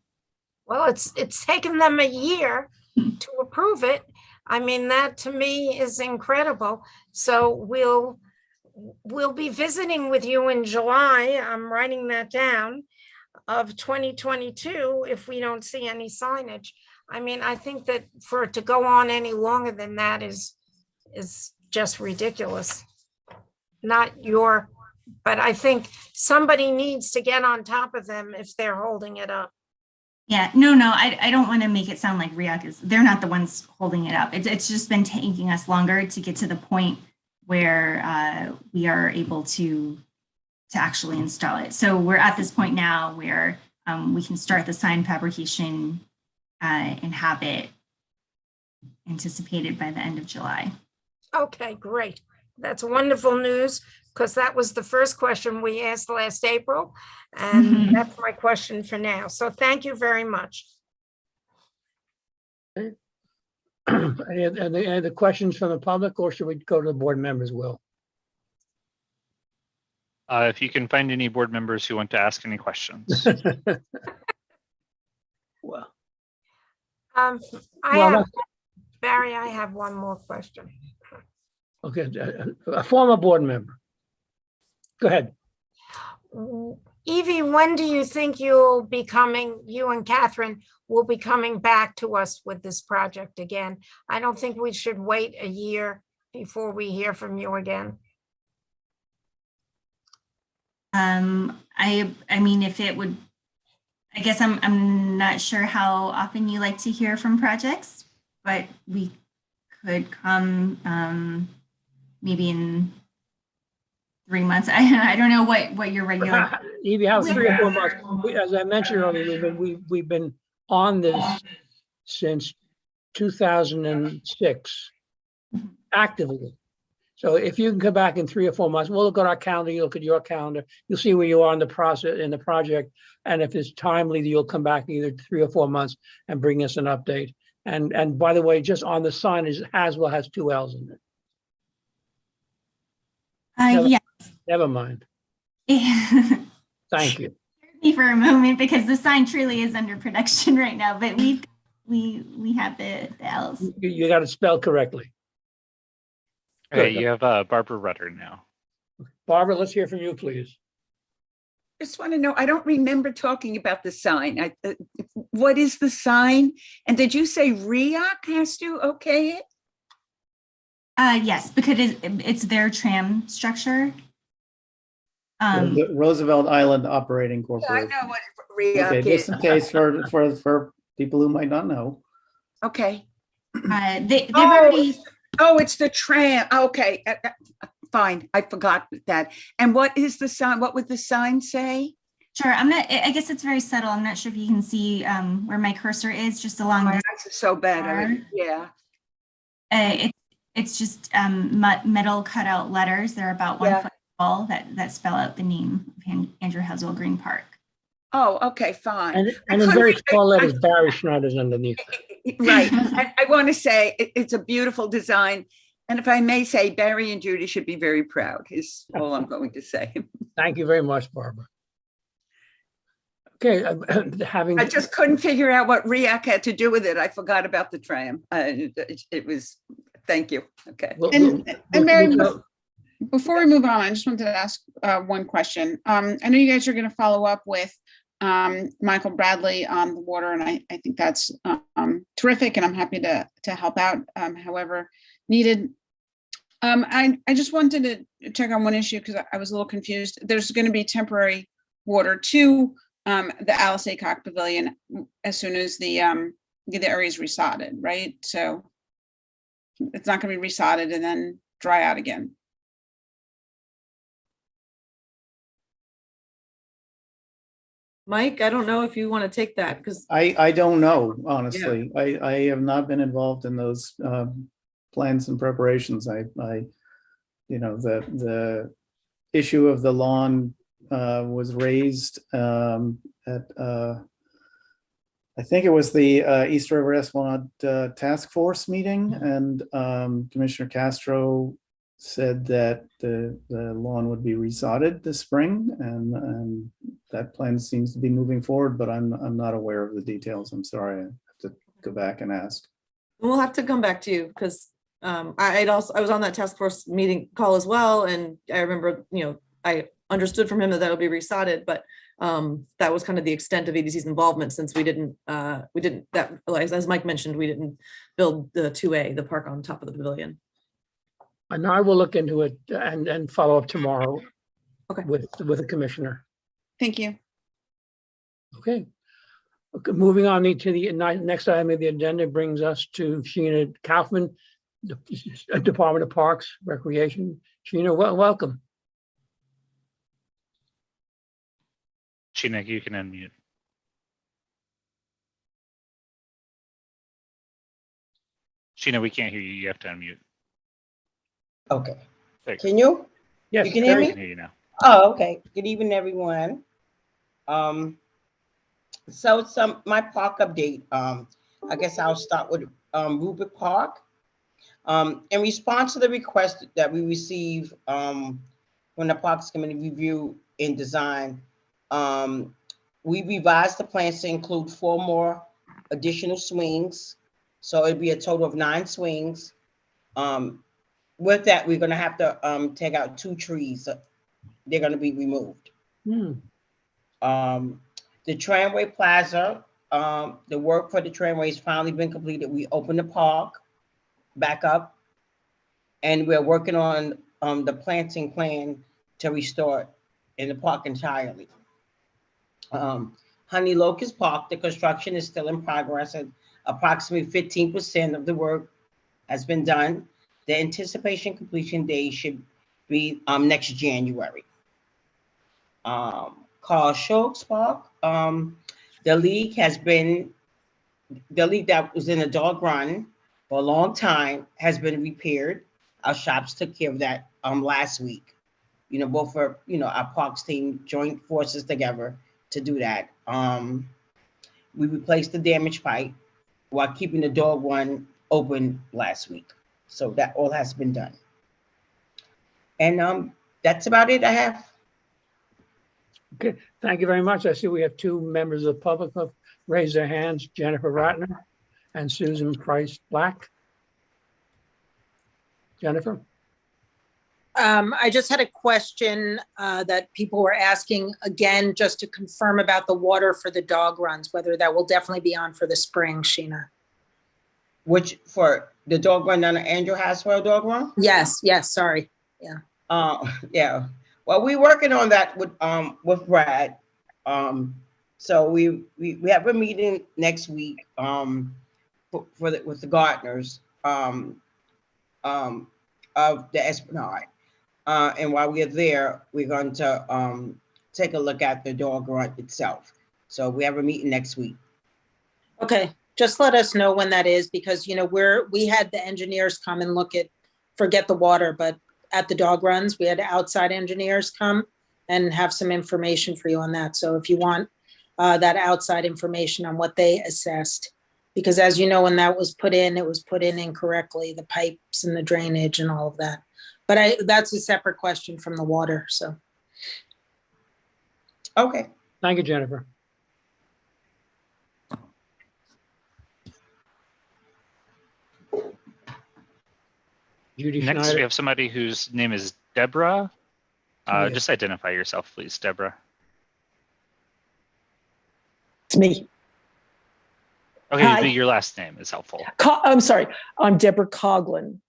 G: Well, it's taken them a year to approve it. I mean, that to me is incredible. So we'll be visiting with you in July. I'm writing that down, of 2022 if we don't see any signage. I mean, I think that for it to go on any longer than that is just ridiculous. Not your, but I think somebody needs to get on top of them if they're holding it up.
D: Yeah, no, I don't want to make it sound like REAC is, they're not the ones holding it up. It's just been taking us longer to get to the point where we are able to actually install it. So we're at this point now where we can start the sign fabrication and have it anticipated by the end of July.
G: Okay, great. That's wonderful news, because that was the first question we asked last April. And that's my question for now. So thank you very much.
B: Any other questions from the public, or should we go to the board members, Will?
A: If you can find any board members who want to ask any questions.
B: Well,
G: Barry, I have one more question.
B: okay, a former board member. Go ahead.
G: Evie, when do you think you and Catherine will be coming back to us with this project again? I don't think we should wait a year before we hear from you again.
D: I mean, if it would, I guess I'm not sure how often you like to hear from projects, but we could come maybe in 3 months. I don't know what your regular.
B: Evie, how 3 or 4 months? As I mentioned earlier, we've been on this since 2006 actively. So if you can come back in 3 or 4 months, we'll look at our calendar, you look at your calendar, you'll see where you are in the process, in the project. And if it's timely, you'll come back in either 3 or 4 months and bring us an update. And by the way, just on the sign, Haswell has 2 L's in it.
D: Yeah.
B: Never mind. Thank you.
D: Me for a moment, because the sign truly is under production right now, but we have the L's.
B: You got it spelled correctly.
A: Okay,
B: Good.
A: you have Barbara Rutter now.
B: Barbara, let's hear from you, please.
K: Just want to know, I don't remember talking about the sign. What is the sign? And did you say REAC has to okay it?
D: Yes, because it's their tram structure.
J: The Roosevelt Island Operating
K: I
J: Corporation.
K: know what REAC
J: Okay,
K: is.
J: just in case for people who might not know.
K: Okay.
D: They've already.
K: Oh, it's the tram. Okay, fine. I forgot that. And what is the sign? What would the sign say?
D: Sure. I guess it's very subtle. I'm not sure if you can see where my cursor is, just along
K: My
D: this.
K: eyes are so bad already. Yeah.
D: It's just metal cutout letters. They're about 1 foot tall that spell out the name of Andrew Haswell Green Park.
K: Oh, okay, fine.
B: And in very small letters, Barry Schneider's underneath.
K: Right. I want to say it's a beautiful design. And if I may say, Barry and Judy should be very proud, is all I'm going to say.
B: Thank you very much, Barbara. Okay,
K: I just couldn't figure out what REAC had to do with it. I forgot about the tram. It was, thank you. Okay.
C: And Mary, before we move on, I just wanted to ask one question. I know you guys are going to follow up with Michael Bradley on the water, and I think that's terrific, and I'm happy to help out however needed. I just wanted to check on one issue because I was a little confused. There's going to be temporary water to the Alice Aycock Pavilion as soon as the area is resodded, right? So it's not going to be resodded and then dry out again.
F: Mike, I don't know if you want to take that because
J: I don't know, honestly. I have not been involved in those plans and preparations. You know, the issue of the lawn was raised at I think it was the East River Esplanade Task Force meeting, and Commissioner Castro said that the lawn would be resodded this spring, and that plan seems to be moving forward, but I'm not aware of the details. I'm sorry, I have to go back and ask.
F: we'll have to come back to you because I was on that task force meeting call as well, and I remember, I understood from him that that would be resodded, but that was kind of the extent of EDC's involvement, since we didn't that, as Mike mentioned, we didn't build the 2A, the park on top of the pavilion.
B: And I will look into it and follow up tomorrow.
F: Okay.
B: With the commissioner.
C: Thank you.
B: Okay. Okay, moving on to the next item of the agenda brings us to Sheena Kaufman, Department of Parks, Recreation. Sheena, welcome.
A: Sheena, you can unmute. Sheena, we can't hear you. You have to unmute.
L: Okay.
A: There you
L: Can you?
B: Yes,
L: You can hear
A: go. I
L: me?
A: can hear you now.
L: Oh, okay. Good evening, everyone. So my park update. I guess I'll start with Rupert Park. In response to the request that we received from the Parks Committee review and design, we revised the plans to include 4 more additional swings. So it'd be a total of 9 swings. With that, we're gonna have to take out 2 trees. They're gonna be removed. The Tramway Plaza, the work for the tramway has finally been completed. We opened the park back up, and we're working on the planting plan to restore in the park entirely. Honey Locust Park, the construction is still in progress, and approximately 15% of the work has been done. The anticipation completion day should be next January. Carl Schultz Park, the league that was in a dog run for a long time has been repaired. Our shops took care of that last week. You know, both for our parks team joined forces together to do that. We replaced the damaged pipe while keeping the dog run open last week. So that all has been done. And that's about it I have.
B: Okay, thank you very much. I see we have 2 members of the public who have raised their hands, Jennifer Ratner and Susan Price Black. Jennifer?
I: I just had a question that people were asking again, just to confirm about the water for the dog runs, whether that will definitely be on for the spring, Sheena.
L: Which, for the dog run down the Andrew Haswell dog run?
I: Yes, sorry. Yeah.
L: Yeah. Well, we're working on that with Brad. So we have a meeting next week with the gardeners of the Esplanade. And while we're there, we're going to take a look at the dog run itself. So we have a meeting next week.
I: Okay, just let us know when that is, because we had the engineers come and forget the water, but at the dog runs, we had outside engineers come and have some information for you on that. So if you want that outside information on what they assessed, because as you know, when that was put in, it was put in incorrectly, the pipes and the drainage and all of that. But that's a separate question from the water, so.
L: Okay.
B: Thank you, Jennifer. Judy
A: Next,
B: Snyder.
A: we have somebody whose name is Deborah.
B: Yeah.
A: Just identify yourself, please, Deborah.
M: It's me.
A: Okay,
M: Hi.
A: your last name is helpful.
M: I'm sorry. I'm Deborah Coughlin.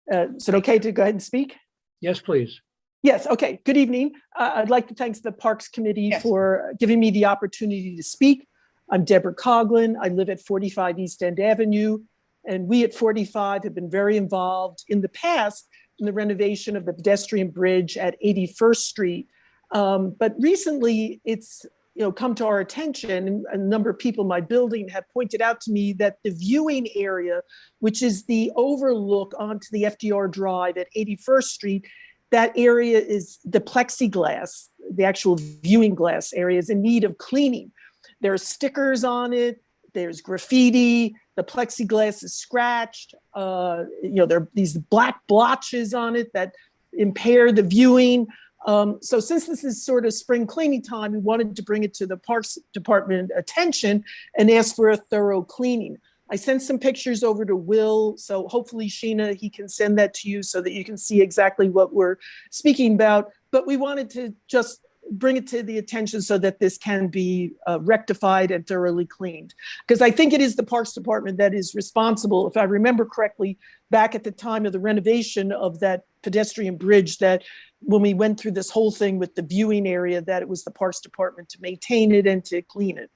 M: Is it okay to go ahead and speak?
B: Yes, please.
M: Yes. Okay. Good evening. I'd like to thank the Parks Committee for giving me the opportunity to speak. I'm Deborah Coughlin. I live at 45 East End Avenue. And we at 45 have been very involved in the past in the renovation of the pedestrian bridge at 81st Street. But recently it's come to our attention, and a number of people in my building have pointed out to me that the viewing area, which is the overlook onto the FDR Drive at 81st Street, that area is the plexiglass, the actual viewing glass area is in need of cleaning. There are stickers on it, there's graffiti, the plexiglass is scratched, there are these black blotches on it that impair the viewing. So since this is sort of spring cleaning time, we wanted to bring it to the Parks Department attention and ask for a thorough cleaning. I sent some pictures over to Will, so hopefully Sheena, he can send that to you so that you can see exactly what we're speaking about. but we wanted to just bring it to the attention so that this can be rectified and thoroughly cleaned. Because I think it is the Parks Department that is responsible, if I remember correctly, back at the time of the renovation of that pedestrian bridge, that when we went through this whole thing with the viewing area, that it was the Parks Department to maintain it and to clean it.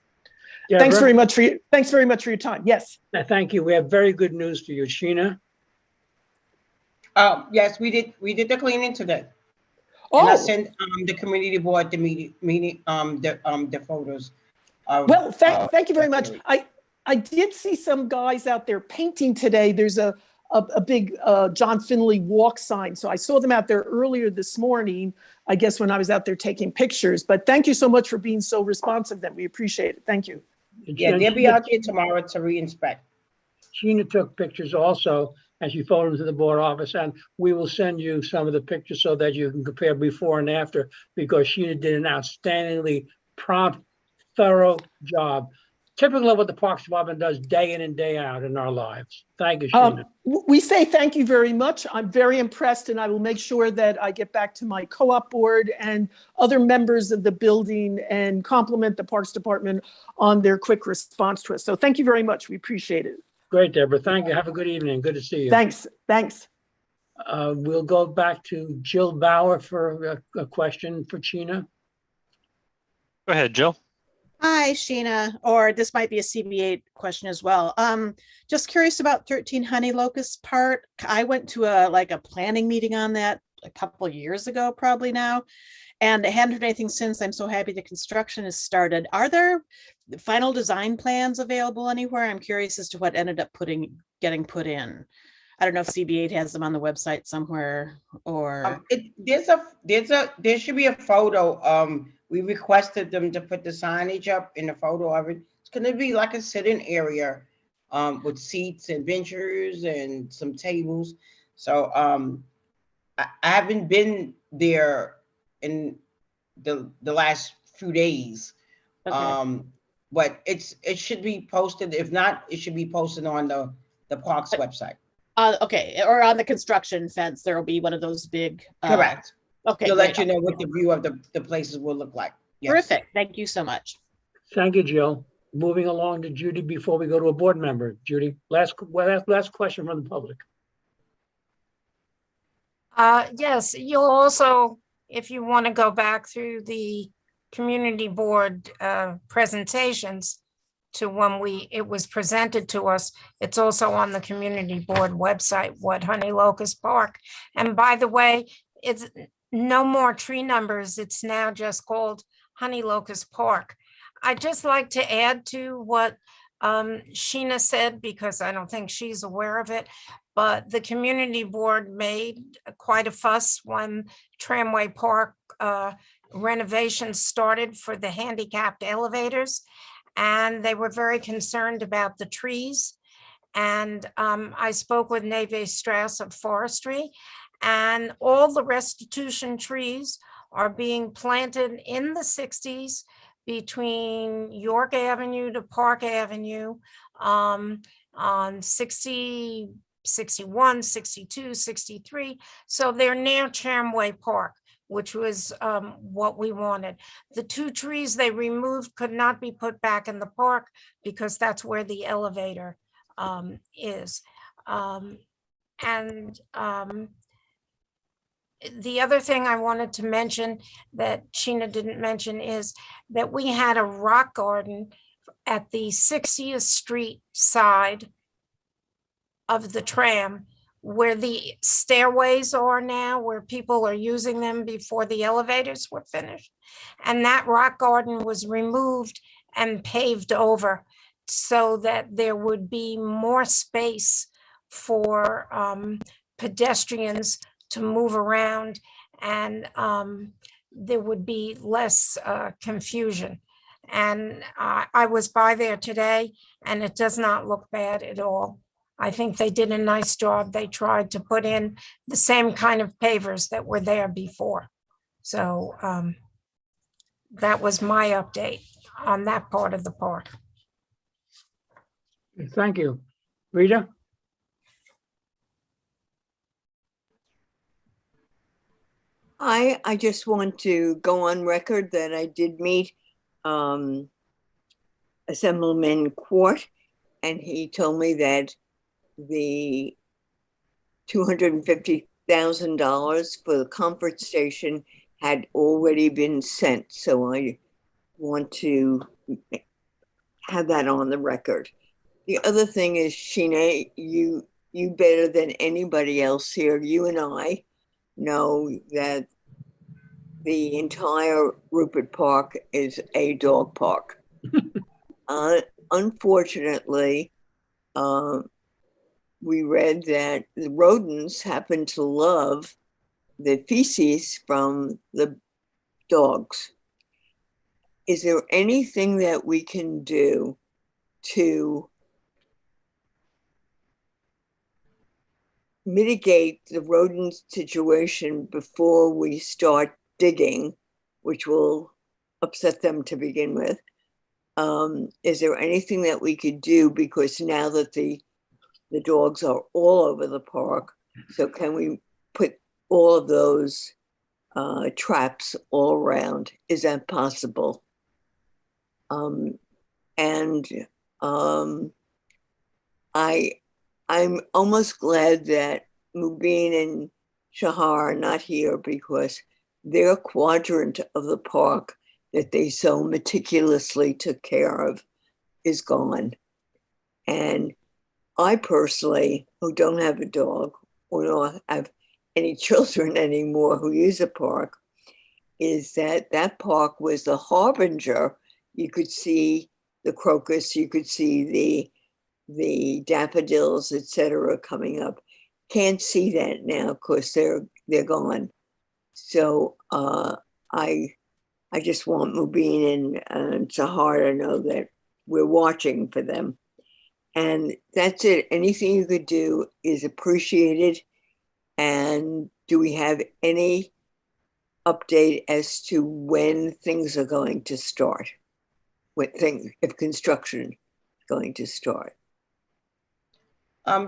B: Deborah?
M: Thanks very much for your time. Yes.
B: Thank you. We have very good news for you, Sheena.
L: Yes, we did the cleaning today.
M: Oh,
L: and I sent the community board the the photos.
M: Well, thank you very much. I did see some guys out there painting today. There's a big John Finley walk sign. So I saw them out there earlier this morning, I guess when I was out there taking pictures. But thank you so much for being so responsive then. We appreciate it. Thank you.
L: Yeah, they'll be out here tomorrow to re-inspect.
B: Sheena took pictures also, and she forwarded them to the board office, and we will send you some of the pictures so that you can compare before and after, because Sheena did an outstandingly prompt, thorough job. Typical of what the Parks Department does day in and day out in our lives. Thank you, Sheena.
M: We say thank you very much. I'm very impressed, and I will make sure that I get back to my co-op board and other members of the building and compliment the Parks Department on their quick response to us. So thank you very much. We appreciate it.
B: Great, Deborah. Thank you. Have a good evening. Good to see you.
M: Thanks.
B: We'll go back to Jill Bauer for a question for Sheena.
A: Go ahead, Jill.
E: Hi, Sheena, or this might be a CB8 question as well. Just curious about 13 Honey Locust Park. I went to a planning meeting on that a couple of years ago, probably now, and I hadn't heard anything since. I'm so happy the construction has started. Are there final design plans available anywhere? I'm curious as to what ended up getting put in. I don't know if CB8 has them on the website somewhere, or
L: there should be a photo. We requested them to put the signage up in the photo of it. It's going to be like a sitting area with seats and benches and some tables. So I haven't been there in the last few days.
E: Okay.
L: But it should be posted. If not, it should be posted on the parks website.
E: Okay, or on the construction fence, there will be one of those big.
L: Correct.
E: Okay.
L: To let you know what the view of the places will look like. Yes.
E: Terrific. Thank you so much.
B: Thank you, Jill. Moving along to Judy before we go to a board member. Judy, last question from the public.
G: Yes, you'll also, if you want to go back through the community board presentations to when it was presented to us, it's also on the community board website, what Honey Locust Park. And by the way, it's no more tree numbers. It's now just called Honey Locust Park. I'd just like to add to what Sheena said, because I don't think she's aware of it, but the community board made quite a fuss when Tramway Park renovations started for the handicapped elevators, and they were very concerned about the trees. And I spoke with Neve Strauss of Forestry, and all the restitution trees are being planted in the 60s between York Avenue to Park Avenue on 60, 61, 62, 63. So they're near Tramway Park, which was what we wanted. The two trees they removed could not be put back in the park because that's where the elevator is. The other thing I wanted to mention that Sheena didn't mention is that we had a rock garden at the 60th Street side of the tram, where the stairways are now, where people are using them before the elevators were finished. And that rock garden was removed and paved over so that there would be more space for pedestrians to move around, and there would be less confusion. And I was by there today, and it does not look bad at all. I think they did a nice job. They tried to put in the same kind of pavers that were there before. So that was my update on that part of the park.
B: Thank you. Rita?
N: I just want to go on record that I did meet Assemblyman Quart, and he told me that the $250,000 for the comfort station had already been sent. So I want to have that on the record. The other thing is, Sheena, you better than anybody else here, you and I know that the entire Rupert Park is a dog park. Unfortunately, we read that the rodents happen to love the feces from the dogs. Is there anything that we can do to mitigate the rodent situation before we start digging, which will upset them to begin with? Is there anything that we could do? Because now that the dogs are all over the park, so can we put all of those traps all around? Is that possible? I'm almost glad that Mubin and Shahar are not here, because their quadrant of the park that they so meticulously took care of is gone. And I personally, who don't have a dog or don't have any children anymore who use a park, is that park was the harbinger. You could see the crocus, you could see the daffodils, etc., coming up. Can't see that now because they're gone. So I just want Mubin and Sahar to know that we're watching for them. And that's it. Anything you could do is appreciated. And do we have any update as to when things are going to start? If construction is going to start?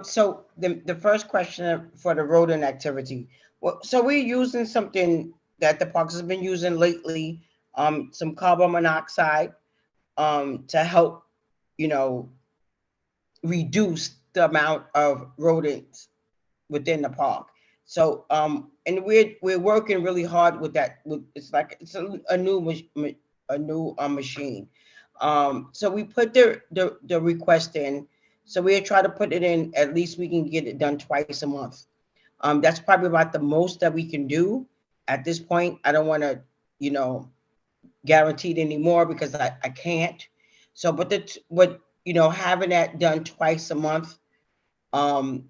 L: So the first question for the rodent activity. Well, so we're using something that the parks has been using lately, some carbon monoxide, to help, reduce the amount of rodents within the park. So, and we're working really hard with that. It's a new machine. So we put the request in. So we try to put it in. At least we can get it done twice a month. That's probably about the most that we can do at this point. I don't want to, guarantee it anymore because I can't. So, but having that done twice a month, and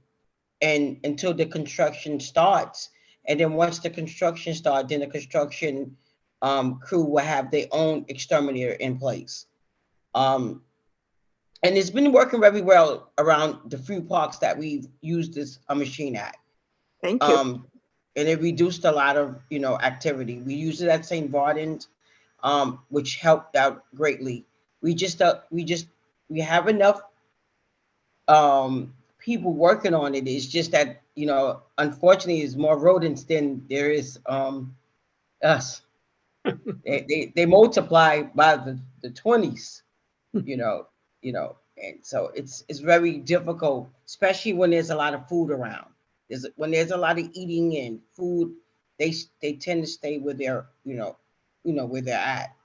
L: until the construction starts, and then once the construction starts, then the construction crew will have their own exterminator in place. And it's been working very well around the few parks that we've used this machine at.
N: Thank you.
L: And it reduced a lot of activity. We used it at St. Varden's, which helped out greatly. We have enough people working on it. It's just that unfortunately, there's more rodents than there is us. they multiply by the 20s, and so it's very difficult, especially when there's a lot of food around. When there's a lot of eating and food, they tend to stay where they're where they're at.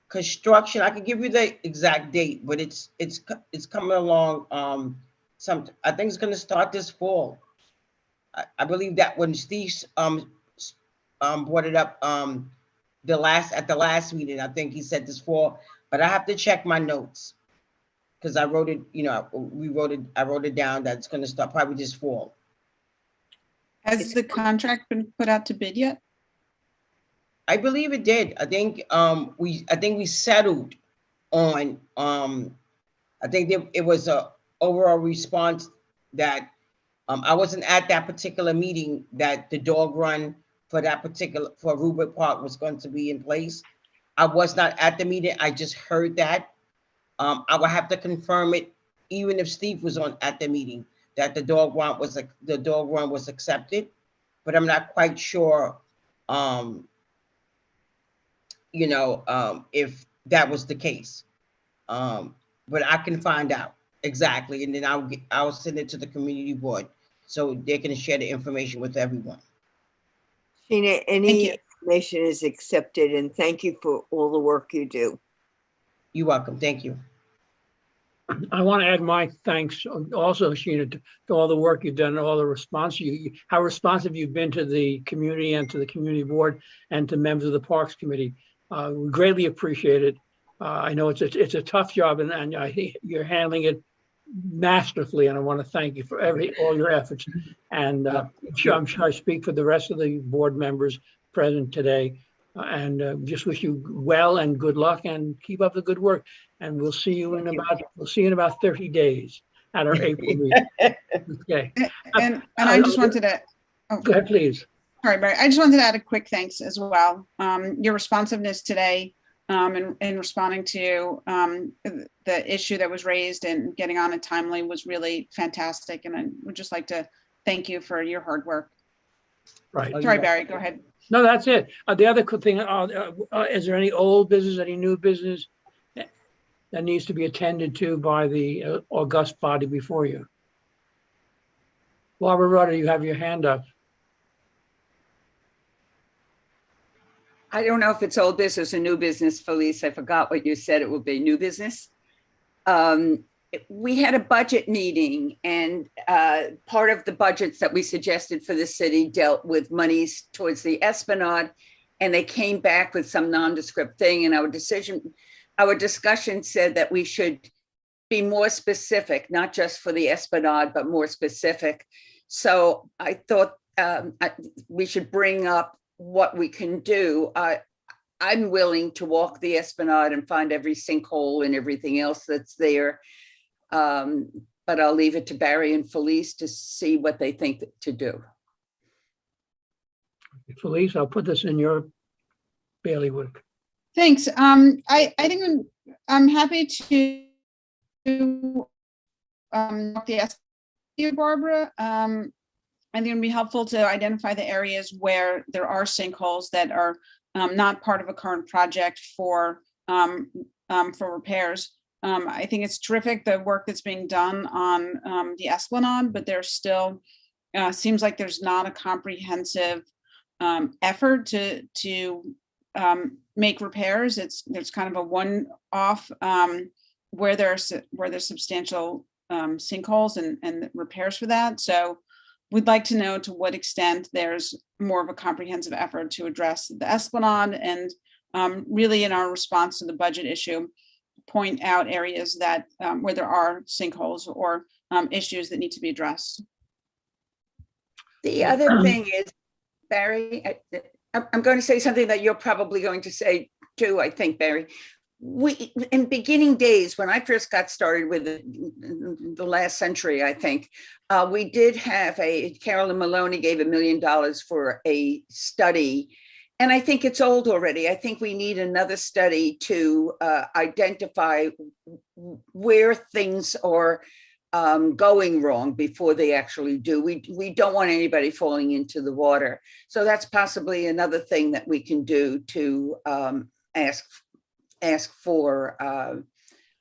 L: Construction, I can give you the exact date, but it's coming along. I think it's going to start this fall. I believe that when Steve brought it up at the last meeting, I think he said this fall, but I have to check my notes because I wrote it. I wrote it down that it's going to start probably this fall.
C: Has the contract been put out to bid yet?
L: I believe it did. I think we settled on I think it was a overall response that I wasn't at that particular meeting that the dog run for Rupert Park was going to be in place. I was not at the meeting. I just heard that. I will have to confirm it, even if Steve was at the meeting, that the dog run was accepted. but I'm not quite sure, if that was the case. But I can find out exactly, and then I'll send it to the community board so they can share the information with everyone.
N: Sheena, any information is accepted, and thank you for all the work you do.
L: You're welcome. Thank you.
B: I want to add my thanks also, Sheena, to all the work you've done and all the response how responsive you've been to the community and to the community board and to members of the Parks Committee. We greatly appreciate it. I know it's a tough job, and you're handling it masterfully, and I want to thank you for all your efforts. And I'm sure I speak for the rest of the board members present today. And just wish you well and good luck, and keep up the good work. And we'll see you in about 30 days at our April meeting. Okay.
C: And I just wanted to. Oh,
B: go ahead, please.
C: Sorry, Barry. I just wanted to add a quick thanks as well. Your responsiveness today in responding to the issue that was raised and getting on it timely was really fantastic. And I would just like to thank you for your hard work.
B: Right.
C: Sorry, Barry, go ahead.
B: No, that's it. The other thing, is there any old business, any new business that needs to be attended to by the august body before you? Barbara Rutter, you have your hand up.
K: I don't know if it's old business or new business, Felice. I forgot what you said. It would be new business. We had a budget meeting, and part of the budgets that we suggested for the city dealt with monies towards the Esplanade, and they came back with some nondescript thing. And our discussion said that we should be more specific, not just for the Esplanade, but more specific. So I thought we should bring up what we can do. I'm willing to walk the Esplanade and find every sinkhole and everything else that's there. But I'll leave it to Barry and Felice to see what they think to do.
B: Felice, I'll put this in your bailiwick.
C: Thanks. I think I'm happy to the Barbara. I think it'd be helpful to identify the areas where there are sinkholes that are not part of a current project for repairs. I think it's terrific, the work that's being done on the Esplanade, but there's still seems like there's not a comprehensive effort to make repairs. There's kind of a one-off where there's substantial sinkholes and repairs for that. So we'd like to know to what extent there's more of a comprehensive effort to address the Esplanade, and really in our response to the budget issue, point out areas that where there are sinkholes or issues that need to be addressed.
K: The other thing is, Barry, I'm going to say something that you're probably going to say too, I think, Barry. We, in beginning days, when I first got started with the last century, I think, we did have Carolyn Maloney gave $1 million for a study. And I think it's old already. I think we need another study to identify where things are going wrong before they actually do. We don't want anybody falling into the water. So that's possibly another thing that we can do to ask for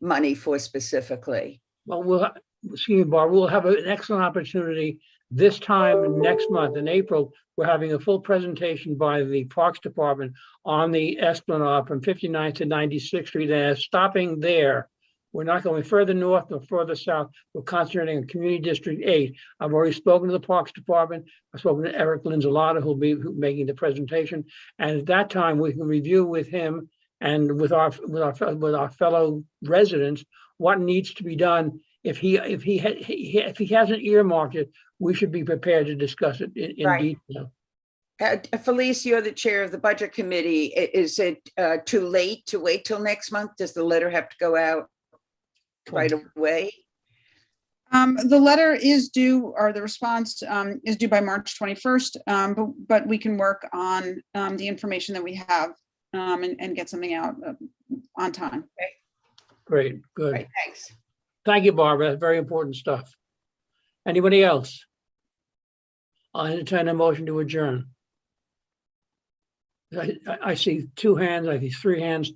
K: money for specifically.
B: Well, excuse me, Barb, we'll have an excellent opportunity this time next month in April. We're having a full presentation by the Parks Department on the Esplanade from 59th to 96th Street. And stopping there, we're not going further north nor further south. We're concentrating on Community District 8. I've already spoken to the Parks Department. I've spoken to Eric Linzolata, who'll be making the presentation. And at that time, we can review with him and with our fellow residents what needs to be done. If he hasn't earmarked it, we should be prepared to discuss it in detail.
K: Felice, you're the chair of the budget committee. Is it too late to wait till next month? Does the letter have to go out right away?
C: The letter is due, or the response is due by March 21st, but we can work on the information that we have and get something out on time.
K: Okay.
B: Great, good.
K: Right, thanks.
B: Thank you, Barbara. Very important stuff. Anybody else? I'll entertain a motion to adjourn. I see 2 hands, I see 3 hands.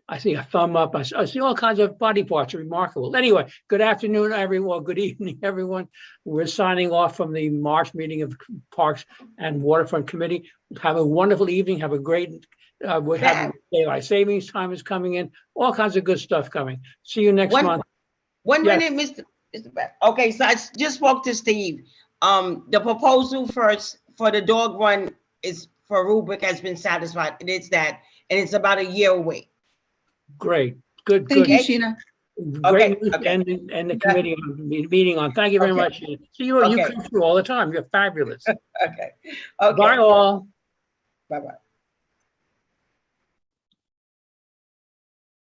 B: I see a thumb up. I see all kinds of body parts. Remarkable. Anyway, good afternoon, everyone. Good evening, everyone. We're signing off from the March meeting of Parks and Waterfront Committee. Have a wonderful evening. Have a great, we have daylight savings time is coming in. All kinds of good stuff coming. See you next month.
L: 1
B: Yes.
L: minute, Mr. Okay, so I just spoke to Steve. The proposal for the dog run is for rubric has been satisfied. It is that, and it's about a year away.
B: Great. Good.
C: Thank
B: good.
C: you, Sheena.
B: Great
L: Okay, okay.
B: and the committee meeting on. Thank you very
L: Okay.
B: much. See you. You
L: Okay.
B: come through all the time. You're fabulous.
L: Okay.
B: Bye all.
L: Bye-bye.